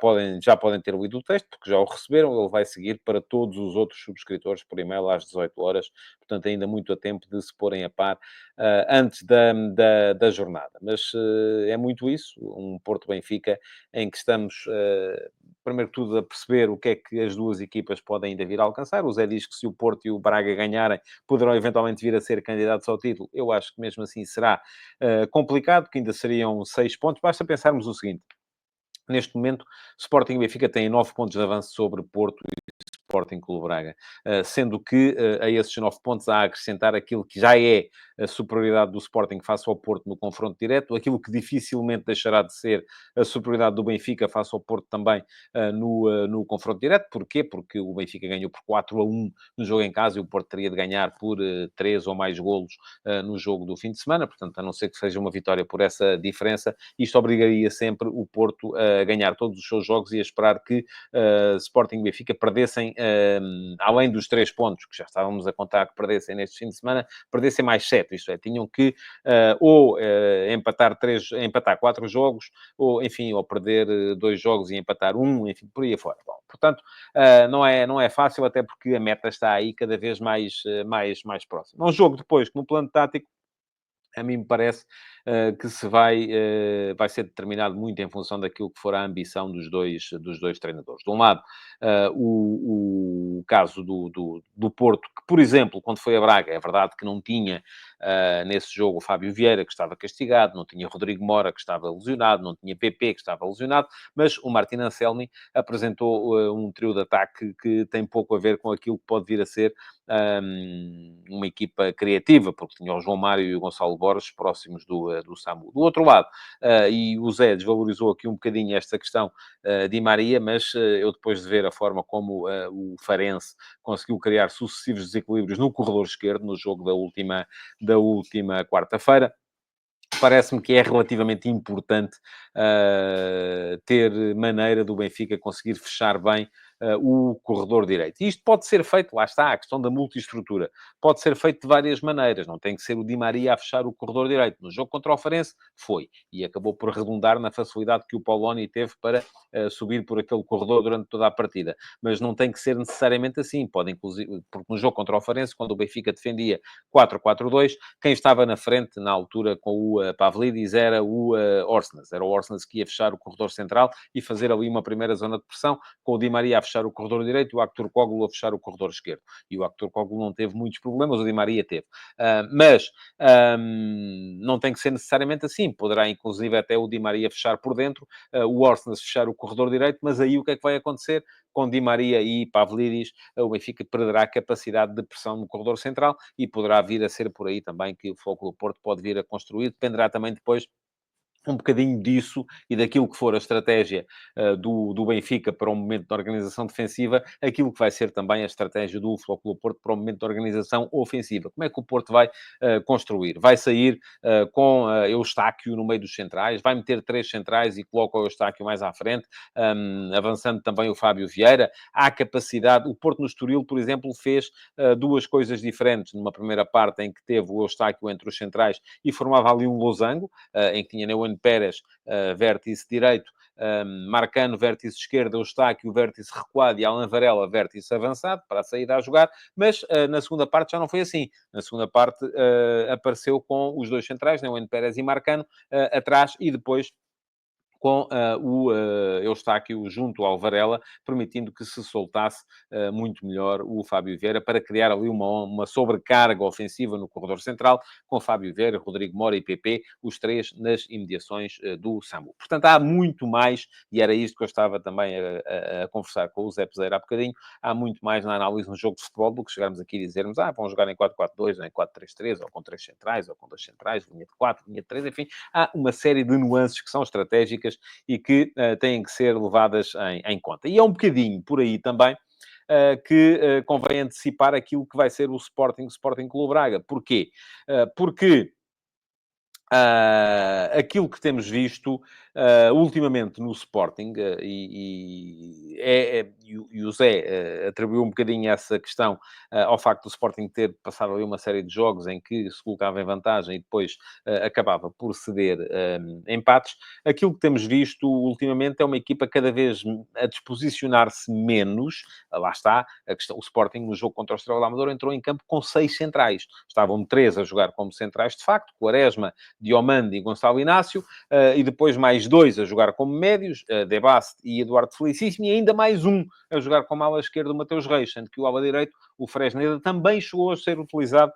podem ter lido o texto, porque já o receberam. Ele vai seguir para todos os outros subscritores por e-mail às 18 horas, portanto ainda muito a tempo de se porem a par antes da jornada. Mas é muito isso, um Porto-Benfica em que estamos, primeiro que tudo, a perceber o que é que as duas equipas podem ainda vir a alcançar. O Zé diz que se o Porto e o Braga ganharem, poderão eventualmente vir a ser candidatos ao título. Eu acho que mesmo assim será complicado, que ainda seriam 6 pontos. Basta pensarmos o seguinte: neste momento, Sporting e Benfica têm 9 pontos de avanço sobre Porto Sporting Clube Braga, sendo que a esses 9 pontos há a acrescentar aquilo que já é a superioridade do Sporting face ao Porto no confronto direto, aquilo que dificilmente deixará de ser a superioridade do Benfica face ao Porto também no confronto direto. Porquê? Porque o Benfica ganhou por 4-1 no jogo em casa e o Porto teria de ganhar por 3 ou mais golos no jogo do fim de semana. Portanto, a não ser que seja uma vitória por essa diferença, isto obrigaria sempre o Porto a ganhar todos os seus jogos e a esperar que Sporting e Benfica perdessem, além dos 3 pontos que já estávamos a contar que perdessem neste fim de semana, perdessem mais 7. Isto é, tinham que empatar 4 jogos, ou enfim, ou perder 2 jogos e empatar 1, enfim, por aí fora. Bom, portanto, não é fácil, até porque a meta está aí cada vez mais próxima. Um jogo depois que no plano tático, a mim me parece que vai ser determinado muito em função daquilo que for a ambição dos dois treinadores. De um lado, o caso do Porto, que, por exemplo, quando foi a Braga, é verdade que não tinha nesse jogo o Fábio Vieira, que estava castigado, não tinha Rodrigo Mora, que estava lesionado, não tinha PP, que estava lesionado, mas o Martin Anselmi apresentou um trio de ataque que tem pouco a ver com aquilo que pode vir a ser uma equipa criativa, porque tinha o João Mário e o Gonçalo Borges próximos do SAMU. Do outro lado, e o Zé desvalorizou aqui um bocadinho esta questão Di Maria, mas eu, depois de ver a forma como o Farense conseguiu criar sucessivos desequilíbrios no corredor esquerdo, no jogo da última quarta-feira, parece-me que é relativamente importante ter maneira do Benfica conseguir fechar bem o corredor direito. E isto pode ser feito, lá está, a questão da multiestrutura, pode ser feito de várias maneiras, não tem que ser o Di Maria a fechar o corredor direito. No jogo contra o Farense, foi, e acabou por redundar na facilidade que o Poloni teve para subir por aquele corredor durante toda a partida. Mas não tem que ser necessariamente assim, pode inclusive, porque no jogo contra o Farense, quando o Benfica defendia 4-4-2, quem estava na frente, na altura, com o Pavlidis, era o Orsnes. Era o Orsnes que ia fechar o corredor central e fazer ali uma primeira zona de pressão, com o Di Maria a fechar o corredor direito e o Aktürkoğlu a fechar o corredor esquerdo. E o Aktürkoğlu não teve muitos problemas, o Di Maria teve. Mas não tem que ser necessariamente assim. Poderá, inclusive, até o Di Maria fechar por dentro, o Orsnes fechar o corredor direito, mas aí o que é que vai acontecer? Com Di Maria e Pavlidis, o Benfica perderá a capacidade de pressão no corredor central e poderá vir a ser por aí também que o Futebol Clube do Porto pode vir a construir. Dependerá também depois um bocadinho disso e daquilo que for a estratégia do Benfica para o momento de organização defensiva, aquilo que vai ser também a estratégia do Futebol Clube do Porto para o momento de organização ofensiva. Como é que o Porto vai construir? Vai sair com Eustáquio no meio dos centrais, vai meter 3 centrais e coloca o Eustáquio mais à frente, avançando também o Fábio Vieira. Há capacidade... O Porto no Estoril, por exemplo, fez 2 coisas diferentes. Numa primeira parte em que teve o Eustáquio entre os centrais e formava ali um losango, em que tinha Neumann Pérez, vértice direito, Marcano, vértice esquerdo, Eustáquio, vértice recuado e Alan Varela, vértice avançado, para a saída a jogar, mas na segunda parte já não foi assim. Na segunda parte apareceu com os 2 centrais, Neumann Pérez e Marcano, atrás e depois com o Eustáquio junto ao Varela, permitindo que se soltasse muito melhor o Fábio Vieira para criar ali uma sobrecarga ofensiva no corredor central, com Fábio Vieira, Rodrigo Mora e PP, os 3 nas imediações do SAMU. Portanto, há muito mais, e era isto que eu estava também a conversar com o Zé Peseira há bocadinho, há muito mais na análise no jogo de futebol do que chegarmos aqui e dizermos, vão jogar em 4-4-2, ou em 4-3-3, ou com 3 centrais, ou com 2 centrais, linha de 4, linha de 3, enfim, há uma série de nuances que são estratégicas e que têm que ser levadas em conta. E é um bocadinho por aí também que convém antecipar aquilo que vai ser o Sporting Clube Braga. Porquê? Porque aquilo que temos visto ultimamente no Sporting, e o Zé atribuiu um bocadinho essa questão ao facto do Sporting ter passado ali uma série de jogos em que se colocava em vantagem e depois acabava por ceder empates. Aquilo que temos visto ultimamente é uma equipa cada vez a disposicionar-se menos. Lá está, a questão, o Sporting no jogo contra o Estrela da Amadora entrou em campo com 6 centrais. Estavam 3 a jogar como centrais de facto, Quaresma, Diomande e Gonçalo Inácio, e depois mais 2 a jogar como médios, Debaste e Eduardo Felicíssimo, e ainda mais um a jogar como ala esquerda, o Mateus Reis, sendo que o ala direito, o Fresneda, também chegou a ser utilizado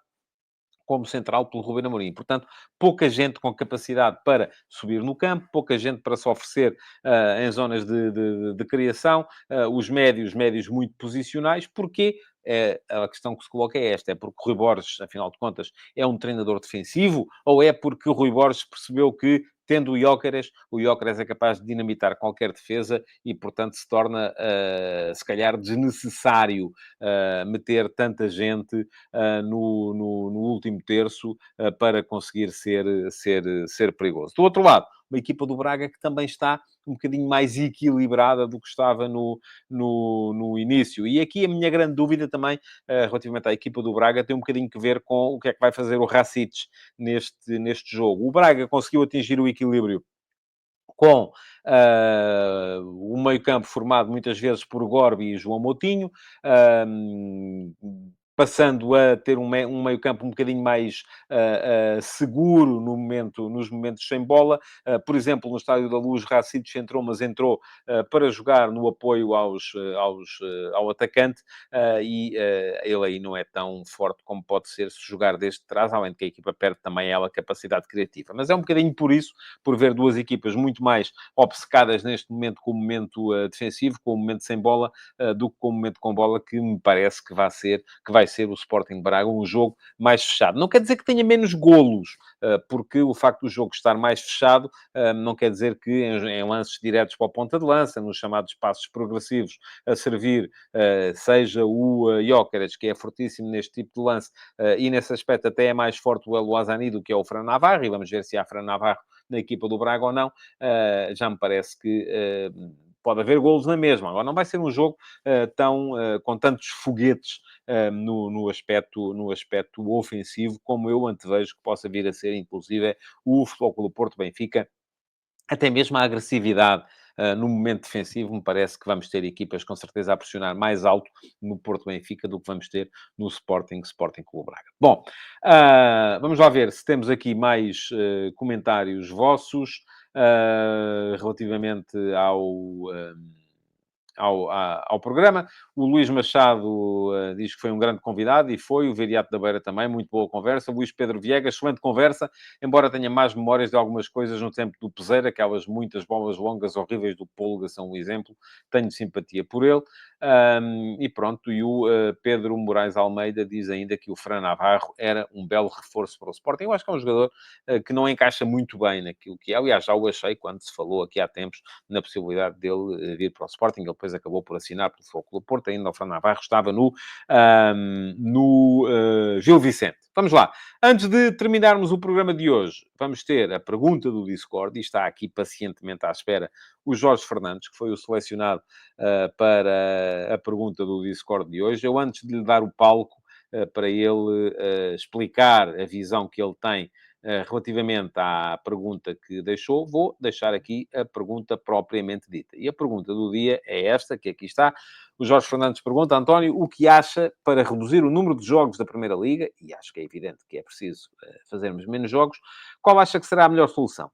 como central pelo Ruben Amorim. Portanto, pouca gente com capacidade para subir no campo, pouca gente para se oferecer em zonas de criação, os médios muito posicionais. Porquê? A questão que se coloca é esta: é porque o Rui Borges, afinal de contas, é um treinador defensivo, ou é porque o Rui Borges percebeu que, tendo o Gyökeres é capaz de dinamitar qualquer defesa e, portanto, se torna, se calhar, desnecessário meter tanta gente no último terço para conseguir ser perigoso. Do outro lado, uma equipa do Braga que também está um bocadinho mais equilibrada do que estava no início. E aqui a minha grande dúvida também, relativamente à equipa do Braga, tem um bocadinho que ver com o que é que vai fazer o Racic neste jogo. O Braga conseguiu atingir o equilíbrio com o meio-campo formado muitas vezes por Gorbi e João Moutinho, passando a ter um meio-campo um bocadinho mais seguro nos momentos sem bola. Por exemplo, no Estádio da Luz, Racic entrou, mas entrou para jogar no apoio ao atacante, e ele aí não é tão forte como pode ser se jogar desde trás, além de que a equipa perde também ela capacidade criativa. Mas é um bocadinho por isso, por ver duas equipas muito mais obcecadas neste momento com o momento defensivo, com o momento sem bola, do que com o momento com bola, que me parece que vai ser o Sporting Braga um jogo mais fechado. Não quer dizer que tenha menos golos, porque o facto do jogo estar mais fechado não quer dizer que em lances diretos para a ponta de lança, nos chamados passos progressivos a servir, seja o Gyökeres, que é fortíssimo neste tipo de lance, e nesse aspecto até é mais forte o El Ouazzani do que é o Fran Navarro, e vamos ver se há Fran Navarro na equipa do Braga ou não. Já me parece que pode haver golos na mesma. Agora, não vai ser um jogo com tantos foguetes no aspecto ofensivo, como eu antevejo que possa vir a ser, inclusive, o Futebol Clube do Porto Benfica, até mesmo a agressividade no momento defensivo. Me parece que vamos ter equipas com certeza a pressionar mais alto no Porto Benfica do que vamos ter no Sporting Clube Braga. Bom, vamos lá ver se temos aqui mais comentários vossos relativamente ao programa. O Luís Machado diz que foi um grande convidado, e foi. O Viriato da Beira também, muito boa conversa. O Luís Pedro Viegas, excelente conversa, embora tenha mais memórias de algumas coisas no tempo do Peseiro, aquelas muitas bolas longas horríveis do Pulga são um exemplo. Tenho simpatia por ele. E pronto, e o Pedro Moraes Almeida diz ainda que o Fran Navarro era um belo reforço para o Sporting. Eu acho que é um jogador que não encaixa muito bem naquilo que é. Aliás, já o achei quando se falou aqui há tempos na possibilidade dele vir para o Sporting. Ele depois acabou por assinar pelo Futebol Clube do Porto. Ainda o Fran Navarro estava no Gil Vicente. Vamos lá. Antes de terminarmos o programa de hoje, vamos ter a pergunta do Discord, e está aqui pacientemente à espera o Jorge Fernandes, que foi o selecionado para a pergunta do Discord de hoje. Eu, antes de lhe dar o palco para ele explicar a visão que ele tem relativamente à pergunta que deixou, vou deixar aqui a pergunta propriamente dita. E a pergunta do dia é esta, que aqui está. O Jorge Fernandes pergunta: António, o que acha para reduzir o número de jogos da Primeira Liga? E acho que é evidente que é preciso fazermos menos jogos. Qual acha que será a melhor solução?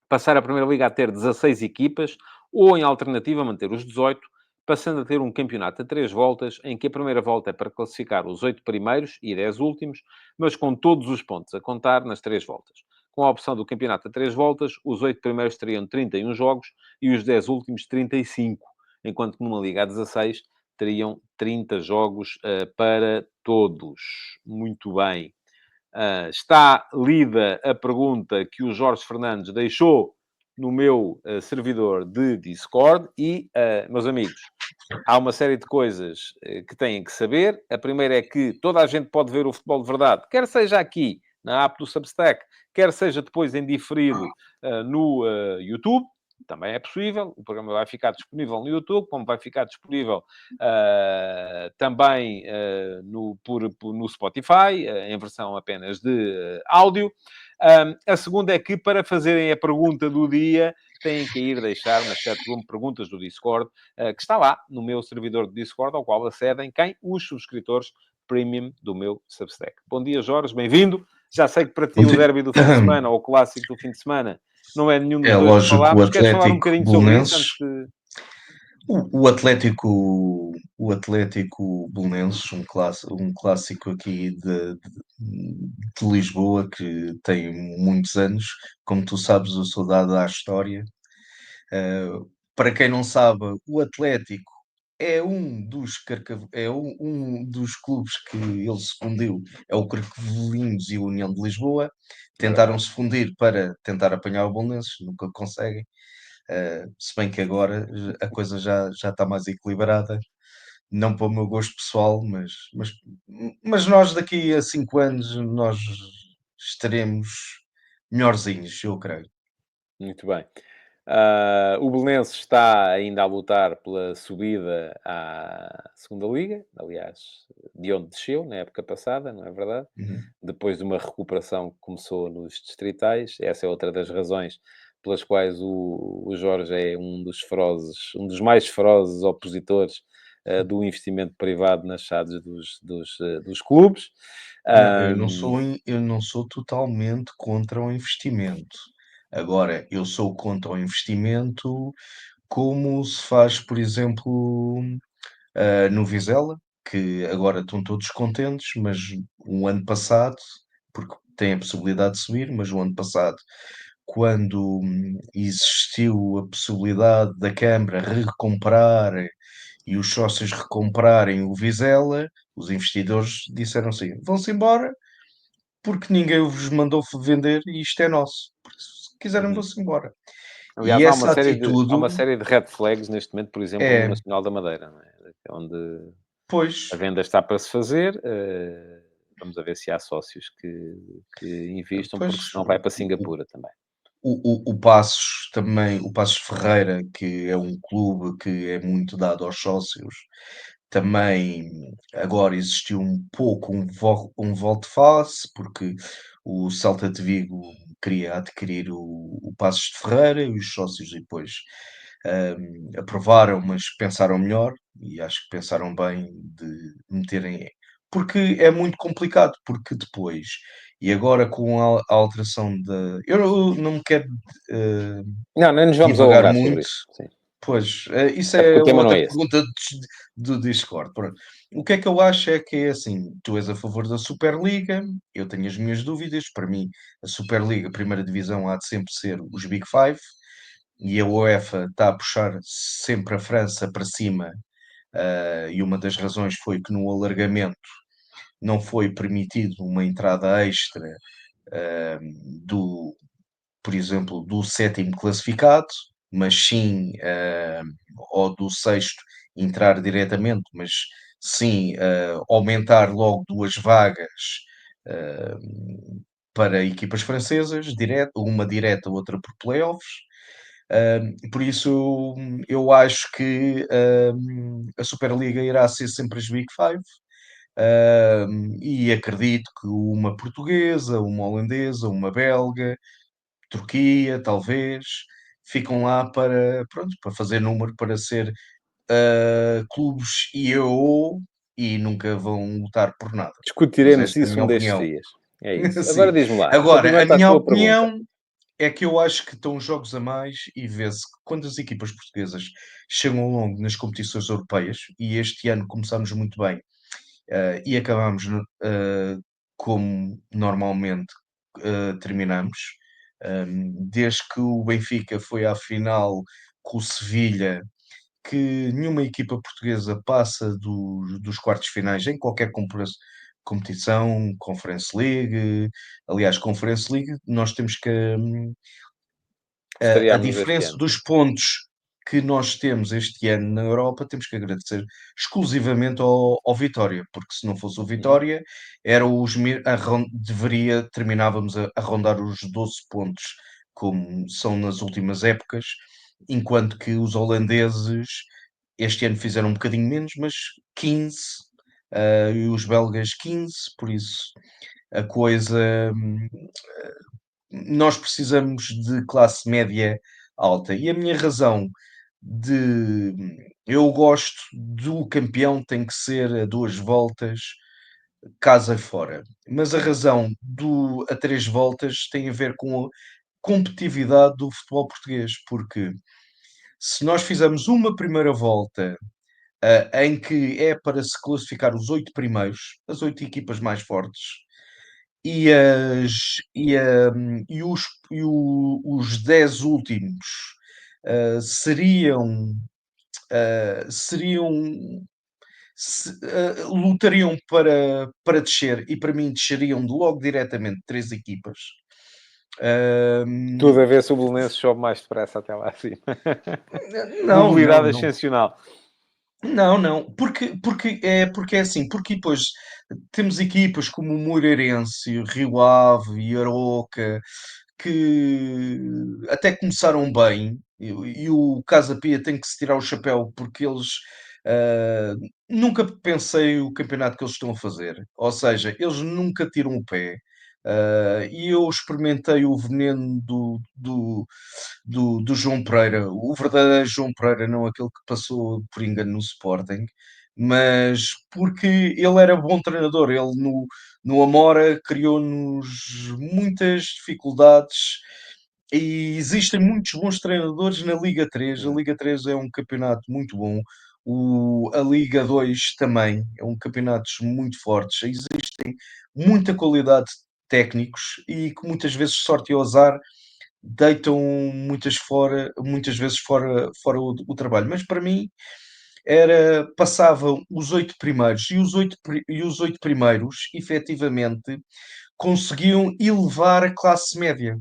Passar a Primeira Liga a ter 16 equipas, ou, em alternativa, manter os 18, passando a ter um campeonato a 3 voltas, em que a primeira volta é para classificar os 8 primeiros e 10 últimos, mas com todos os pontos a contar nas 3 voltas. Com a opção do campeonato a 3 voltas, os 8 primeiros teriam 31 jogos e os 10 últimos 35, enquanto que numa Liga a 16 teriam 30 jogos para todos. Muito bem. Está lida a pergunta que o Jorge Fernandes deixou no meu servidor de Discord e, meus amigos, há uma série de coisas que têm que saber. A primeira é que toda a gente pode ver o futebol de verdade, quer seja aqui na app do Substack, quer seja depois em diferido no YouTube. Também é possível. O programa vai ficar disponível no YouTube, como vai ficar disponível também no Spotify, em versão apenas de áudio. A segunda é que, para fazerem a pergunta do dia, têm que ir deixar na chatroom Perguntas do Discord, que está lá no meu servidor de Discord, ao qual acedem quem? Os subscritores premium do meu Substack. Bom dia, Jorge, bem-vindo. Já sei que para ti o derby do fim de semana, ou o clássico do fim de semana, não é nenhum dos É dois que lógico, o falámos. Queres falar um Atlético bocadinho sobre isso Belenenses, antes de... o Atlético Belenenses, um clássico aqui de Lisboa que tem muitos anos. Como tu sabes, eu sou dado à história. Para quem não sabe, o Atlético é um dos clubes que ele se fundiu, é o Carcavelinhos e a União de Lisboa. Tentaram se fundir para tentar apanhar o Belenenses, nunca conseguem. Se bem que agora a coisa já está mais equilibrada, não para o meu gosto pessoal, mas nós daqui a 5 anos nós estaremos melhorzinhos, eu creio. Muito bem. O Belenenses está ainda a lutar pela subida à segunda Liga, aliás, de onde desceu na época passada, não é verdade? Uhum. Depois de uma recuperação que começou nos distritais. Essa é outra das razões pelas quais o Jorge é um dos mais ferozes opositores do investimento privado nas SADs dos clubes. Não, Ahm, eu não sou totalmente contra o investimento. Agora, eu sou contra o investimento como se faz, por exemplo, no Vizela, que agora estão todos contentes, mas o ano passado, porque tem a possibilidade de subir, mas o ano passado, quando existiu a possibilidade da Câmara recomprar e os sócios recomprarem o Vizela, os investidores disseram assim: vão-se embora porque ninguém vos mandou vender e isto é nosso. Por isso, se quiserem, uhum. vão-se embora. E Aliás, há uma essa série de, há atitude uma série de red flags neste momento, por exemplo, no é, Nacional da Madeira, não é? Onde a pois, venda está para se fazer. Vamos a ver se há sócios que invistam, porque pois, senão vai para Singapura também. o Paços também, o Paços Ferreira, que é um clube que é muito dado aos sócios, também agora existiu um pouco um volte-face, porque o Celta de Vigo queria adquirir o Paços de Ferreira e os sócios depois aprovaram, mas pensaram melhor e acho que pensaram bem de meterem. Porque é muito complicado, porque depois, e agora com a alteração da. Eu não me quero eh, Não, nem nos vamos divagar alongar sobre muito. isso. Sim. Pois, isso Até porque é o tema não outra é esse. pergunta do Discord. Pronto. O que é que eu acho é que é assim: tu és a favor da Superliga, eu tenho as minhas dúvidas. Para mim, a Superliga, a primeira divisão, há de sempre ser os Big Five, e a UEFA está a puxar sempre a França para cima. E uma das razões foi que no alargamento não foi permitido uma entrada extra do, por exemplo, do sétimo classificado, mas sim, ou do sexto entrar diretamente, mas sim, aumentar logo duas vagas eh, para equipas francesas, uma direta, outra por playoffs. Por isso, eu acho que a Superliga irá ser sempre as Big Five. E acredito que uma portuguesa, uma holandesa, uma belga, Turquia, talvez, ficam lá para, pronto, para fazer número, para ser clubes IEO e nunca vão lutar por nada. Mas Discutiremos esta é a isso minha um destes opinião. dias. É isso. Agora Sim. diz-me lá, Agora, a continuando à minha tua pergunta. opinião é que eu acho que estão jogos a mais e vê-se que quando as equipas portuguesas chegam ao longo nas competições europeias, e este ano começámos muito bem, e acabámos como normalmente terminamos. Desde que o Benfica foi à final com o Sevilha, que nenhuma equipa portuguesa passa dos quartos finais em qualquer competição, Conference League. Aliás, Conference League, nós temos que a Estreámos este diferença ano, sim. dos pontos que nós temos este ano na Europa, temos que agradecer exclusivamente ao Vitória, porque se não fosse o Uhum. Vitória, era terminávamos a rondar os 12 pontos, como são nas últimas épocas, enquanto que os holandeses este ano fizeram um bocadinho menos, mas 15, e os belgas 15, por isso a coisa nós precisamos de classe média alta. E a minha razão de eu gosto do campeão tem que ser a 2 voltas, casa fora. Mas a razão do a 3 voltas tem a ver com a competitividade do futebol português, porque se nós fizermos uma primeira volta, em que é para se classificar os 8 primeiros, as 8 equipas mais fortes, e, os 10 últimos seriam, seriam lutariam para descer e para mim desceriam logo diretamente 3 equipas. Tudo Hum, a ver se o Belenenses sobe mais depressa até lá acima. não, não, Mobilidade não. ascensional. Não, não, porque é assim, porque depois temos equipas como o Moreirense, o Rio Ave e Aroca, que até começaram bem, e o Casa Pia tem que se tirar o chapéu porque eles ah, nunca pensei o campeonato que eles estão a fazer, ou seja, eles nunca tiram o pé. E eu experimentei o veneno do João Pereira, o verdadeiro João Pereira, não aquele que passou por engano no Sporting, mas porque ele era bom treinador, ele no Amora criou-nos muitas dificuldades e existem muitos bons treinadores na Liga 3. A Hum. Liga 3 é um campeonato muito bom. A Liga 2 também é um campeonato muito forte. Existem muita qualidade de técnicos e que muitas vezes sorte e azar deitam muitas vezes fora o trabalho. Mas para mim passavam os 8 primeiros e os 8 primeiros efetivamente conseguiam elevar a classe média.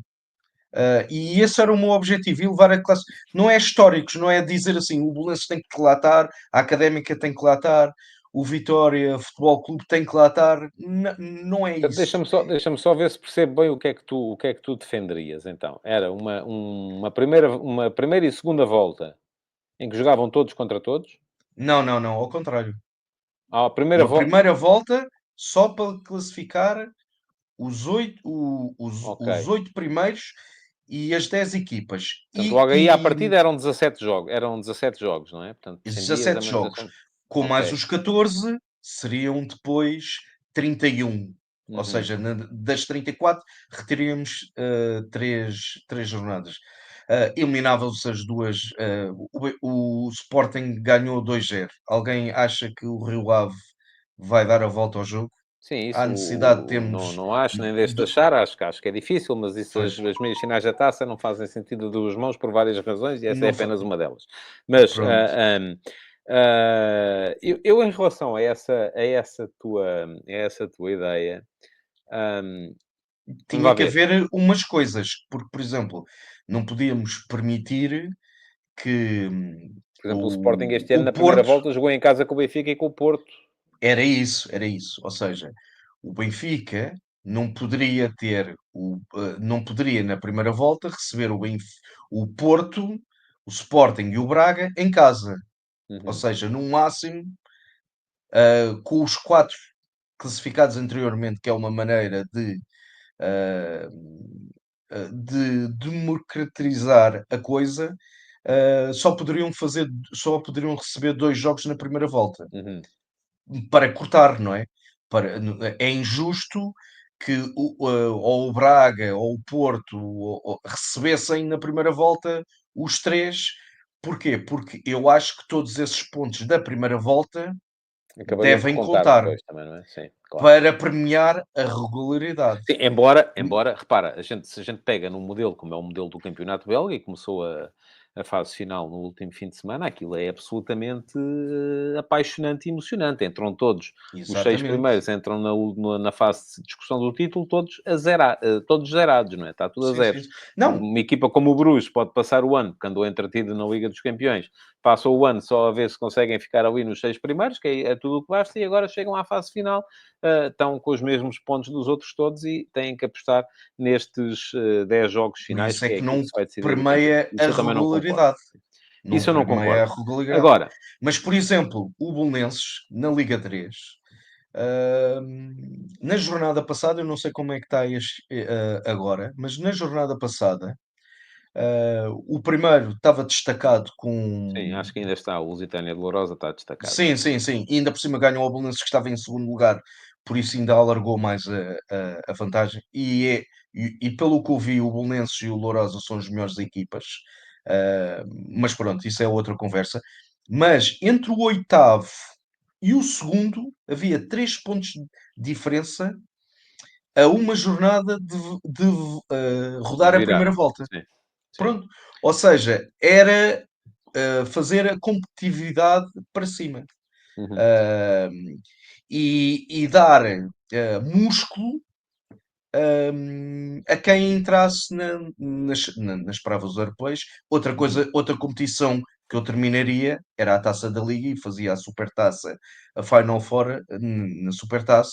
E esse era o meu objetivo, elevar a classe. Não é históricos, não é dizer assim, o Belenenses tem que lá estar, a Académica tem que lá estar, o Vitória Futebol Clube tem que lá estar. Não é isso. Deixa-me só ver se percebo bem o que é que tu defenderias, então. Era uma primeira e segunda volta em que jogavam todos contra todos? Não, ao contrário. A primeira Uma volta... primeira volta só para classificar Ok. os 8 primeiros e as 10 equipas. Portanto, logo aí à partida eram 17 jogos, não é? Portanto, Esses descendias a 17 uma jogos, duração... com mais Ok. os 14, seriam depois 31. Ou Uhum. seja, das 34, retiríamos 3 jornadas. Eliminavam-se as duas. O Sporting ganhou 2-0. Alguém acha que o Rio Ave vai dar a volta ao jogo? Sim, Há isso necessidade de não, termos. não acho, nem deixo de do- achar, acho que é difícil, mas isso, Pois, as meias finais da taça não fazem sentido de duas mãos por várias razões e essa é não fa- apenas uma delas. Mas Pronto. eu em relação a essa tua ideia, ahm, vamos lá Tinha que ver. haver umas coisas, porque, por exemplo, não podíamos permitir que Por exemplo, o Sporting este ano o na primeira Porto volta jogou em casa com o Benfica e com o Porto. era isso. Ou seja, o Benfica não poderia ter, não poderia na primeira volta receber o Porto, o Sporting e o Braga em casa. Ou Uhum, seja, no máximo, com os quatro classificados anteriormente, que é uma maneira ah, de democratizar a coisa, só poderiam receber 2 jogos na primeira volta, uhum, para cortar, não é? É injusto que ou o Braga ou o Porto recebessem na primeira volta os 3. Porquê? Porque eu acho que todos esses pontos da primeira volta acabariam por devem contar contar depois também, não é? Sim, claro. para premiar a regularidade. Sim, embora, repara, se a gente pega num modelo como é o modelo do campeonato belga e começou a fase final no último fim de semana, aquilo é absolutamente apaixonante e emocionante. Entram todos, os 6 Exatamente. primeiros entram na fase de discussão do título, todos zerados, não é? Está tudo a Sim, sim, zeros. sim. Não, Uma equipa como o Bruges pode passar o ano, porque andou entretido na Liga dos Campeões, passa o ano só a ver se conseguem ficar ali nos 6 primeiros, que é tudo o que basta, e agora chegam à fase final, estão com os mesmos pontos dos outros todos e têm que apostar nestes 10 jogos por finais, isso é que é que aquilo não que se vai decidir o campeonato. permeia a Isso eu também não concordo. regularidade. Não Isso eu não permeia concordo. a regularidade. Agora, Mas, por exemplo, o Belenenses, na Liga 3, na jornada passada, eu não sei como é que está agora, mas na jornada passada, o primeiro estava destacado sim, com. acho que ainda está. O Lusitânia de Lourosa está destacado. Sim, sim, sim. E ainda por cima ganhou o Belenenses que estava em segundo lugar, por isso ainda alargou mais a vantagem. E pelo que eu vi, o Belenenses e o Lourosa são as melhores equipas. Mas pronto, isso é outra conversa. Mas entre o oitavo e o segundo havia 3 pontos de diferença a uma jornada de De rodar a virar. primeira volta. Sim, sim. Pronto. Ou seja, era fazer a competitividade para cima. Uhum. E dar músculo a quem entrasse nas provas europeias. Outra Uhum. coisa, outra competição que eu terminaria era a Taça da Liga e fazia a Supertaça, a Final Four na Supertaça,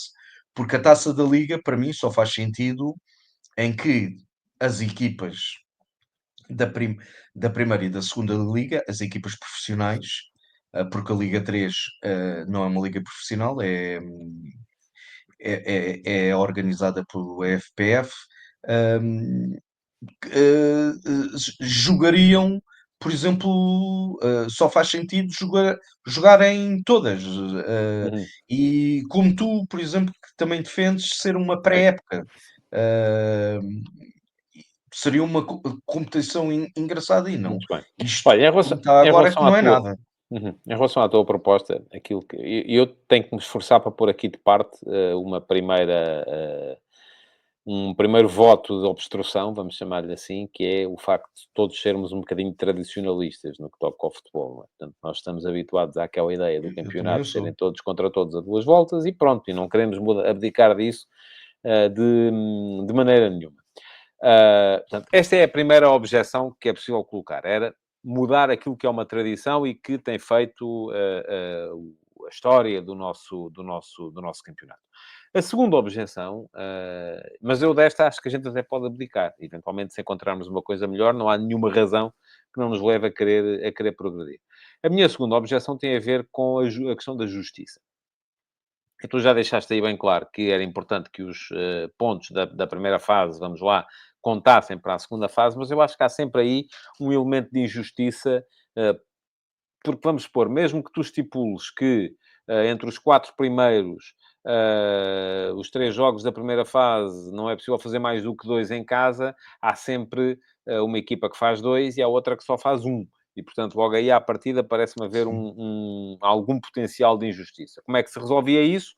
porque a Taça da Liga para mim só faz sentido em que as equipas da, prim- da primeira e da segunda liga, as equipas profissionais, porque a Liga 3 não é uma liga profissional, é organizada pelo EFPF, hum, jogariam, por exemplo, só faz sentido jogarem todas. Uhum. E como tu, por exemplo, que também defendes ser uma Sim, pré-época. Uh, Seria uma competição engraçada e não. muito bem. Isto, Olha, como está em agora, que relação à não é tua... nada. Uhum. Em relação à tua proposta, aquilo que eu tenho que me esforçar para pôr aqui de parte um primeiro voto de obstrução, vamos chamar-lhe assim, que é o facto de todos sermos um bocadinho tradicionalistas no que toca ao futebol. Não é? Portanto, nós estamos habituados àquela ideia do Eu também o campeonato serem sou. todos contra todos a duas voltas e pronto, e não queremos abdicar disso de maneira nenhuma. Portanto, esta é a primeira objeção que é possível colocar. Era mudar aquilo que é uma tradição e que tem feito a história do nosso campeonato. A segunda objeção, mas eu desta acho que a gente até pode abdicar. Eventualmente, se encontrarmos uma coisa melhor, não há nenhuma razão que não nos leve a querer progredir. A minha segunda objeção tem a ver com a questão da justiça. E tu já deixaste aí bem claro que era importante que os pontos da primeira fase, vamos lá, contassem para a segunda fase, mas eu acho que há sempre aí um elemento de injustiça, porque vamos supor, mesmo que tu estipules que entre os 4 primeiros, os 3 jogos da primeira fase, não é possível fazer mais do que 2 em casa, há sempre uma equipa que faz 2 e há outra que só faz 1. E, portanto, logo aí à partida parece-me haver algum potencial de injustiça. Como é que se resolvia isso?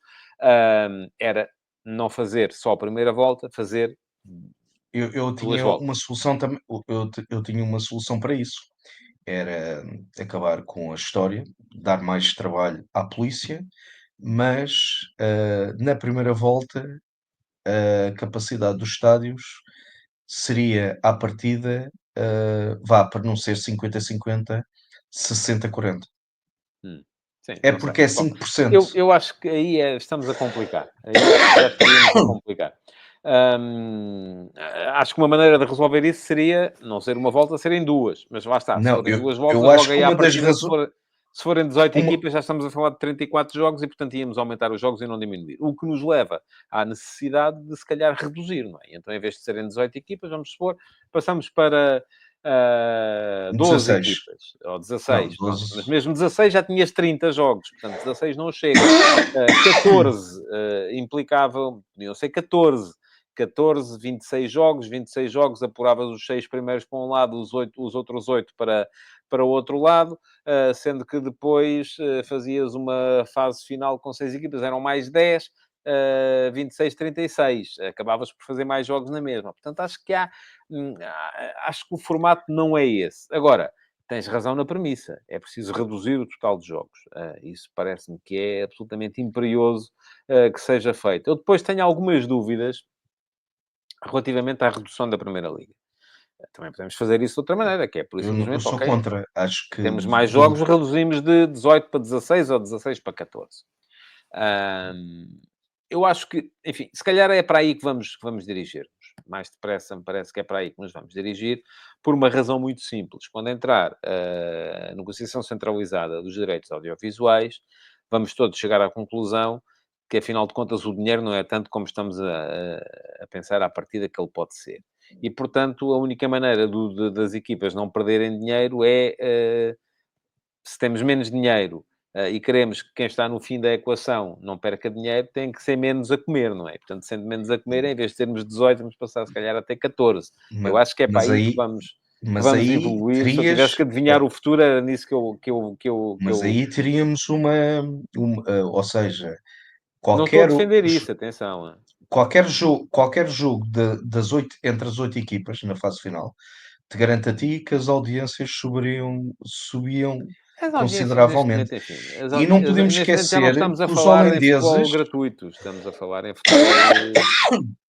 Era não fazer só a primeira volta, fazer Eu 2 tinha uma voltas. solução também, eu tinha uma solução para isso. Era acabar com a história, dar mais trabalho à polícia, mas na primeira volta a capacidade dos estádios seria à partida, vá, para não ser 50-50, 60-40. Hum, sim, É não sei. porque é Bom, 5%. eu acho que aí estamos a complicar. Aí acho que já estaríamos a complicar. Acho que uma maneira de resolver isso seria não ser uma volta, serem 2. Mas lá está, se Não, forem 2 eu voltas, logo acho que aí à uma das partida, razões. se forem 18 Uma, equipas, já estamos a falar de 34 jogos e, portanto, íamos aumentar os jogos e não diminuir. O que nos leva à necessidade de, se calhar, reduzir, não é? Então, em vez de serem 18 equipas, vamos supor, passamos para 12 16. equipas, ou Não, 16, pronto. 12. Mas mesmo 16 já tinhas 30 jogos, portanto 16 não chega. 14 implicava, podiam ser 14. 14, 26 jogos, apuravas os 6 primeiros para um lado, os outros 8 para o outro lado, sendo que depois fazias uma fase final com 6 equipas, eram mais 10, 26, 36. Acabavas por fazer mais jogos na mesma. Portanto, acho que o formato não é esse. Agora, tens razão na premissa. É preciso reduzir o total de jogos. Isso parece-me que é absolutamente imperioso que seja feito. Eu depois tenho algumas dúvidas relativamente à redução da Primeira Liga. Também podemos fazer isso de outra maneira, que é, por Eu simplesmente, sou ok, contra. Acho que temos mais jogos, reduzimos de 18 para 16 ou 16 para 14. Eu acho que, enfim, se calhar é para aí que vamos dirigir-nos. Mais depressa me parece que é para aí que nos vamos dirigir, por uma razão muito simples. Quando entrar a negociação centralizada dos direitos audiovisuais, vamos todos chegar à conclusão que, afinal de contas, o dinheiro não é tanto como estamos a pensar à partida que ele pode ser. E, portanto, a única maneira das equipas não perderem dinheiro é, se temos menos dinheiro e queremos que quem está no fim da equação não perca dinheiro, tem que ser menos a comer, não é? Portanto, sendo menos a comer, em vez de termos 18, vamos passar, se calhar, até 14. Eu ma- acho que é para mas aí que aí, vamos, que mas vamos aí evoluir. Se eu terias, tivesse que adivinhar o futuro, era nisso que mas eu... aí teríamos ou seja, Não estou a qualquer, defender isso, atenção. qualquer jogo entre as 8 equipas na fase final, te garanto a ti que as audiências subiam As audiências neste consideravelmente. momento, enfim, E não podemos neste momento já não esquecer estamos a que os falar em futebol holandeses, gratuito, estamos a falar em futebol.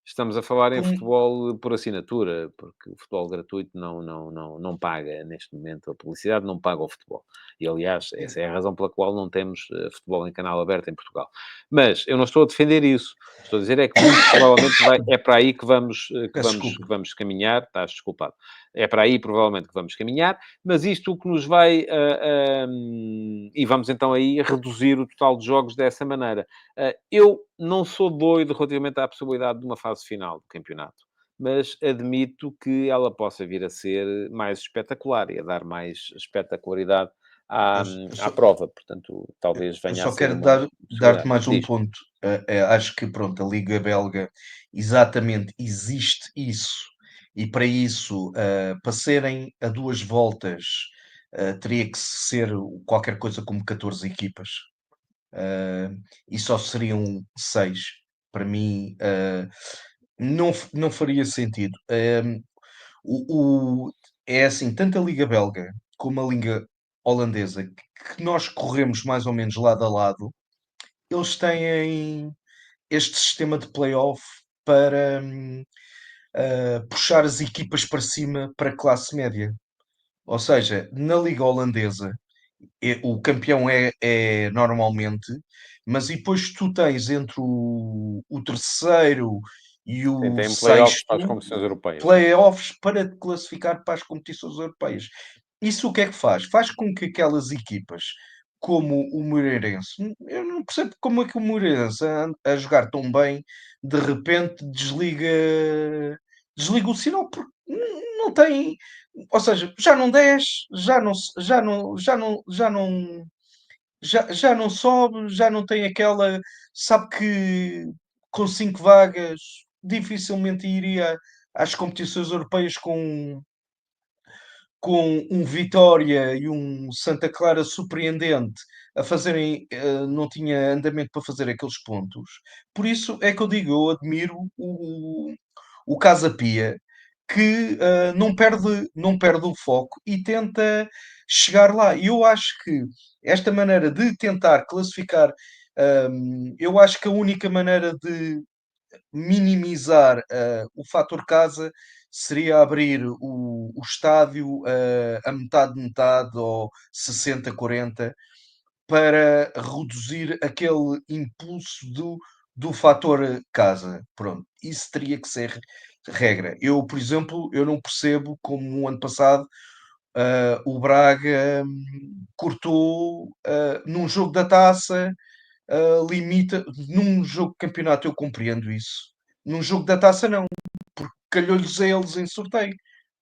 Estamos a falar em como, futebol por assinatura, porque o futebol gratuito não paga, neste momento, a publicidade não paga o futebol. E, aliás, essa é a razão pela qual não temos futebol em canal aberto em Portugal. Mas eu não estou a defender isso. Estou a dizer é que muito provavelmente é para aí que vamos, peço desculpa, que vamos caminhar. Estás desculpado. É para aí, provavelmente, que vamos caminhar. Mas isto o que nos vai... e vamos, então, aí reduzir o total de jogos dessa maneira. Eu não sou doido relativamente à possibilidade de uma fase final do campeonato, mas admito que ela possa vir a ser mais espetacular e a dar mais espetacularidade à, eu, eu à só, prova. Portanto, eu talvez eu venha a só ser quero uma dar-te possibilidade. mais um Diz. ponto. Acho que, pronto, a Liga Belga, exatamente, existe isso. E para isso, para serem a 2 voltas, teria que ser qualquer coisa como 14 equipas. Uh, e só seriam 6. Para mim, não faria sentido. É assim, tanto a Liga Belga como a Liga Holandesa, que nós corremos mais ou menos lado a lado, eles têm este sistema de playoff para puxar as equipas para cima para a classe média. Ou seja, na Liga Holandesa, o campeão é normalmente, mas e depois tu tens entre o terceiro e Sim, o tem playoffs para as sexto competições europeias, sim. playoffs para te classificar para as competições europeias. Isso o que é que faz? Faz com que aquelas equipas, como o Moreirense, eu não percebo como é que o Moreirense a jogar tão bem, de repente desliga o sinal, porque não tem, ou seja, já não desce, já não sobe, já não tem aquela, sabe que com 5 vagas dificilmente iria às competições europeias com um Vitória e um Santa Clara surpreendente a fazerem, não tinha andamento para fazer aqueles pontos. Por isso é que eu digo, eu admiro o Casa Pia, que não perde o foco e tenta chegar lá. E eu acho que esta maneira de tentar classificar, eu acho que a única maneira de minimizar o fator casa seria abrir o estádio a metade ou 60-40 para reduzir aquele impulso do fator casa. Pronto, isso teria que ser regra. Eu, por exemplo, eu não percebo como no ano passado o Braga cortou num jogo da taça, limita. Num jogo de campeonato eu compreendo isso. Num jogo da taça não, calhou-lhes a eles em sorteio.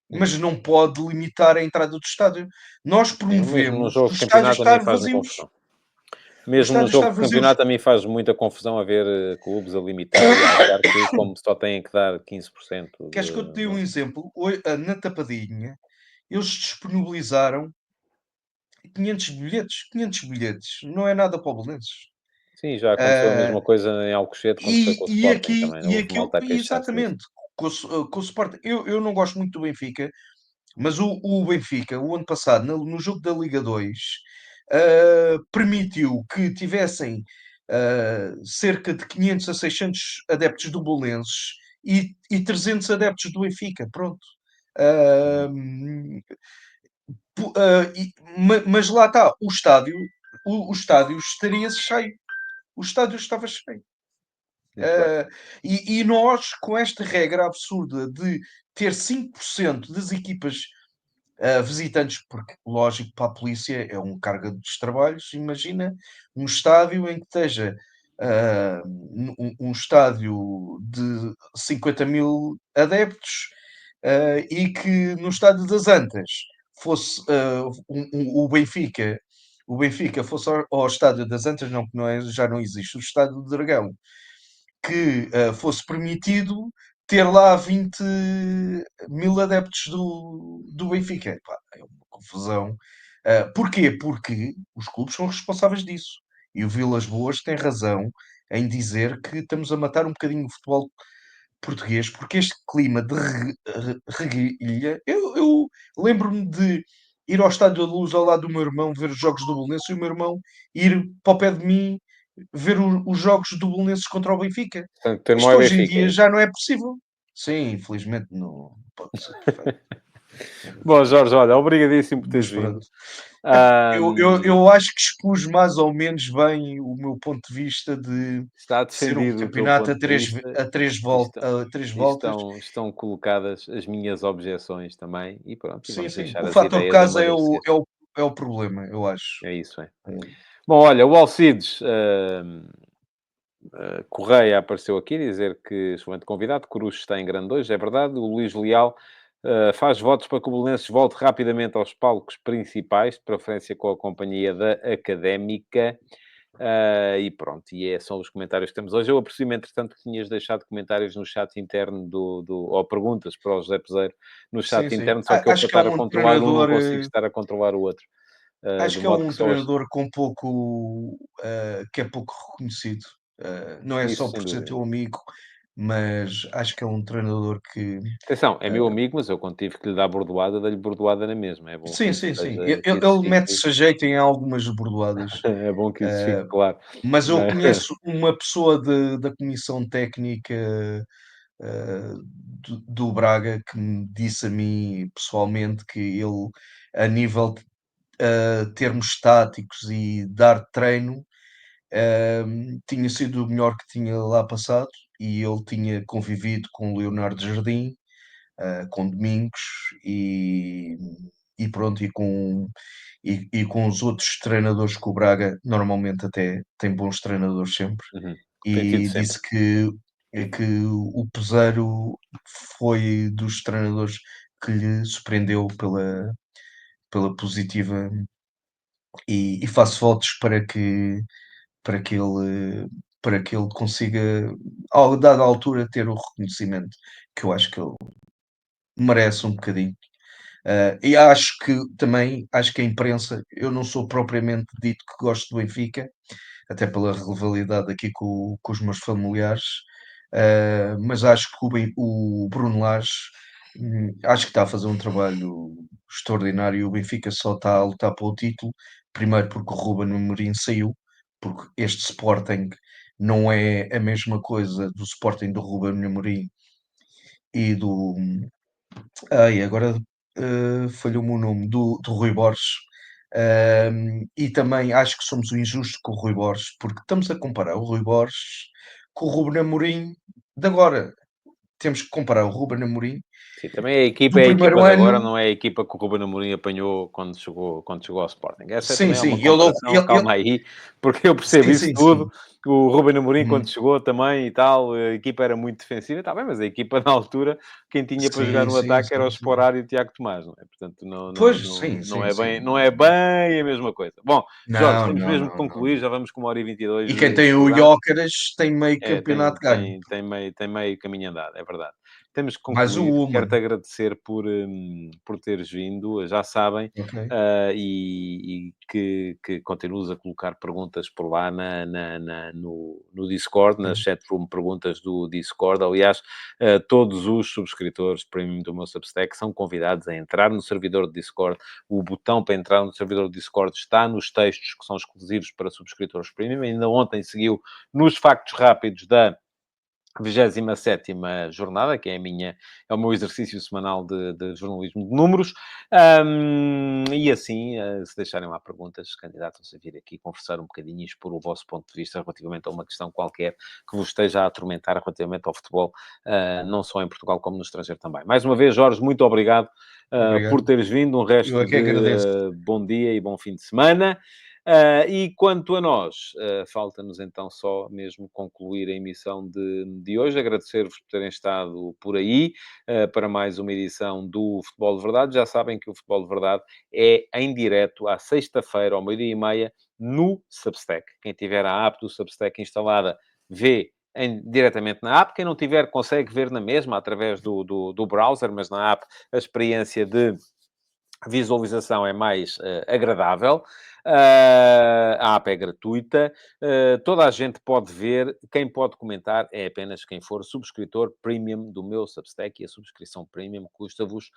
Mas Uhum. não pode limitar a entrada do estádio. Nós Sim, mesmo no promovemos jogo o de estádio campeonato a mim estar faz-me vazios. confusão. O Mesmo no estádio jogo estar de vazios. campeonato a mim faz muita confusão a ver clubes a limitar e a achar que como só têm que dar 15% Queres que eu te dê um de... exemplo? Na Tapadinha, eles disponibilizaram 500 bilhetes. 500 bilhetes. Não é nada para o Belenenses. Sim, já aconteceu a Ah, mesma coisa em Alcochete quando foi com o e Sporting aqui, também. e Houve aquilo, malta a queixar-se disso. exatamente, com o Sporting. Eu não gosto muito do Benfica, mas o Benfica, o ano passado, no jogo da Liga 2, permitiu que tivessem cerca de 500 a 600 adeptos do Belenenses e 300 adeptos do Benfica. Pronto. Ah, Uhum. mas lá está, o estádio estaria cheio. O estádio estava cheio. Muito bem. E nós, com esta regra absurda de ter 5% das equipas visitantes, porque, lógico, para a polícia é um carga dos trabalhos. Imagina um estádio em que esteja um estádio de 50 mil adeptos e que no estádio das Antas fosse o Benfica fosse ao estádio das Antas, não, que não é, já não existe, o estádio do Dragão, que fosse permitido ter lá 20 mil adeptos do Benfica. Pá, é uma confusão. Porquê? Porque os clubes são responsáveis disso. E o Vilas Boas tem razão em dizer que estamos a matar um bocadinho o futebol português, porque este clima de reguilha. Eu lembro-me de ir ao Estádio da Luz ao lado do meu irmão ver os jogos do Belenenses e o meu irmão ir para o pé de mim ver os jogos do Belenenses contra o Benfica. Portanto, o teu irmão Isto é hoje em Benfica, é dia isso? já não é possível. Sim, infelizmente não pode ser perfeito. Bom, Jorge, olha, obrigadíssimo por teres Mas vindo. pronto. Ahm, Eu acho que expus mais ou menos bem o meu ponto de vista de Está ser um defendido o teu campeonato ponto a de vista e três e voltas. estão colocadas as minhas objeções também e pronto, e Sim, vamos sim. deixar O as fator ideias casa amadurecer. é o problema, eu acho. É isso, é. É. Bom, olha, o Alcides Correia apareceu aqui dizer que excelente convidado, Coruche está em grande hoje, é verdade. O Luís Leal faz votos para que o Belenenses volte rapidamente aos palcos principais, de preferência com a companhia da Académica. E pronto, são os comentários que temos hoje. Eu aprecio-me, entretanto, que tinhas deixado comentários no chat interno ou perguntas para o José Peseiro no Sim, chat sim. interno, só que eu para Acho que é estar a um controlar um não treinador. consigo estar a controlar o outro. Acho De que é modo um que só treinador com pouco, que é pouco reconhecido. Não é isso, só sem por ser dúvida. teu amigo, mas acho que é um treinador que. Atenção, é meu eh, amigo, mas eu quando tive que lhe dar bordoada, dei-lhe bordoada na mesma. É bom que sim, isso sim, sim. esteja, que isso Ele fique, mete-se a jeito em algumas bordoadas. é bom que isso fique eh, claro. mas eu conheço uma pessoa da comissão técnica do Braga que me disse a mim pessoalmente que ele, a nível termos táticos e dar treino, tinha sido o melhor que tinha lá passado e ele tinha convivido com o Leonardo Jardim, com Domingos e, e pronto, e com os outros treinadores que o Braga normalmente até tem bons treinadores sempre. Uhum. Tem tido E sempre. disse que o Peseiro foi dos treinadores que lhe surpreendeu pela positiva e faço votos para que ele, para que ele consiga, a dada altura, ter o reconhecimento que eu acho que ele merece um bocadinho. E acho que a imprensa, eu não sou propriamente dito que gosto do Benfica, até pela rivalidade aqui com os meus familiares, mas acho que o Bruno Lage, acho que está a fazer um trabalho extraordinário. O Benfica só está a lutar pelo título, primeiro porque o Ruben Amorim saiu, porque este Sporting não é a mesma coisa do Sporting do Ruben Amorim e do. Ai, agora falhou-me o nome, do Rui Borges. E também acho que somos o injusto com o Rui Borges, porque estamos a comparar o Rui Borges com o Ruben Amorim de agora. Temos que comparar o Ruben Amorim Sim, também a equipa do é a equipa primeiro de agora, ano. não é a equipa que o Ruben Amorim apanhou quando chegou ao Sporting. Essa Sim, também é sim, uma comparação, calma aí, porque eu percebo sim, isso sim, tudo. sim. O Ruben Amorim, quando Uhum. chegou também e tal, a equipa era muito defensiva, está bem, mas a equipa na altura, quem tinha para jogar Sim, no sim, ataque era o sim, sim. Sporar e o Tiago Tomás, não é? Portanto, Pois, sim, não sim, é sim. bem, não é bem a mesma coisa. Bom, Jorge, Não, temos não, mesmo que não, não, concluir, não. já vamos com 1h22 E quem de tem o programa. Jócaras tem meio É, campeonato ganho. tem meio caminho andado, é verdade. Temos que Mais concluir. uma. Quero-te agradecer por teres vindo. Já sabem, Ok. e que continues a colocar perguntas por lá no Discord, na Uhum. chatroom perguntas do Discord. Aliás, todos os subscritores premium do meu Substack são convidados a entrar no servidor do Discord. O botão para entrar no servidor do Discord está nos textos que são exclusivos para subscritores premium. Ainda ontem seguiu nos factos rápidos da 27ª jornada, que é o meu exercício semanal de jornalismo de números. E assim, se deixarem lá perguntas, candidatam-se a vir aqui conversar um bocadinho e expor o vosso ponto de vista relativamente a uma questão qualquer que vos esteja a atormentar relativamente ao futebol, não só em Portugal como no estrangeiro também. Mais uma vez, Jorge, muito obrigado, por Obrigado. teres vindo. Um Eu resto é que de agradeço. bom dia e bom fim de semana. E quanto a nós, falta-nos então só mesmo concluir a emissão de hoje. Agradecer-vos por terem estado por aí, para mais uma edição do Futebol de Verdade. Já sabem que o Futebol de Verdade é em direto à sexta-feira, ao 12h30, no Substack. Quem tiver a app do Substack instalada, vê diretamente na app. Quem não tiver, consegue ver na mesma, através do browser, mas na app a experiência de visualização é mais agradável. A app é gratuita. Toda a gente pode ver. Quem pode comentar é apenas quem for subscritor premium do meu Substack. E a subscrição premium custa-vos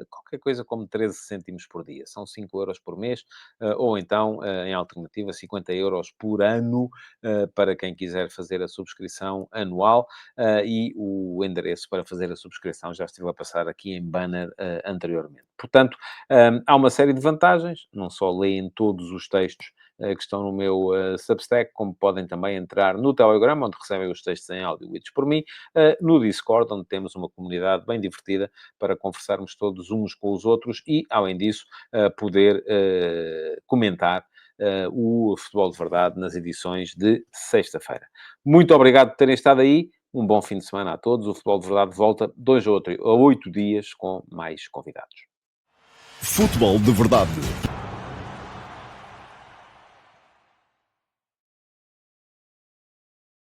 qualquer coisa como 13 cêntimos por dia. São 5 euros por mês. Ou então, em alternativa, 50 euros por ano, para quem quiser fazer a subscrição anual. E o endereço para fazer a subscrição já estive a passar aqui em banner anteriormente. Portanto, há uma série de vantagens, não só leem todos os textos que estão no meu Substack, como podem também entrar no Telegram, onde recebem os textos em áudio lidos por mim, no Discord, onde temos uma comunidade bem divertida para conversarmos todos uns com os outros e, além disso, poder comentar o Futebol de Verdade nas edições de sexta-feira. Muito obrigado por terem estado aí. Um bom fim de semana a todos. O Futebol de Verdade volta 2 a 8 dias com mais convidados. Futebol de Verdade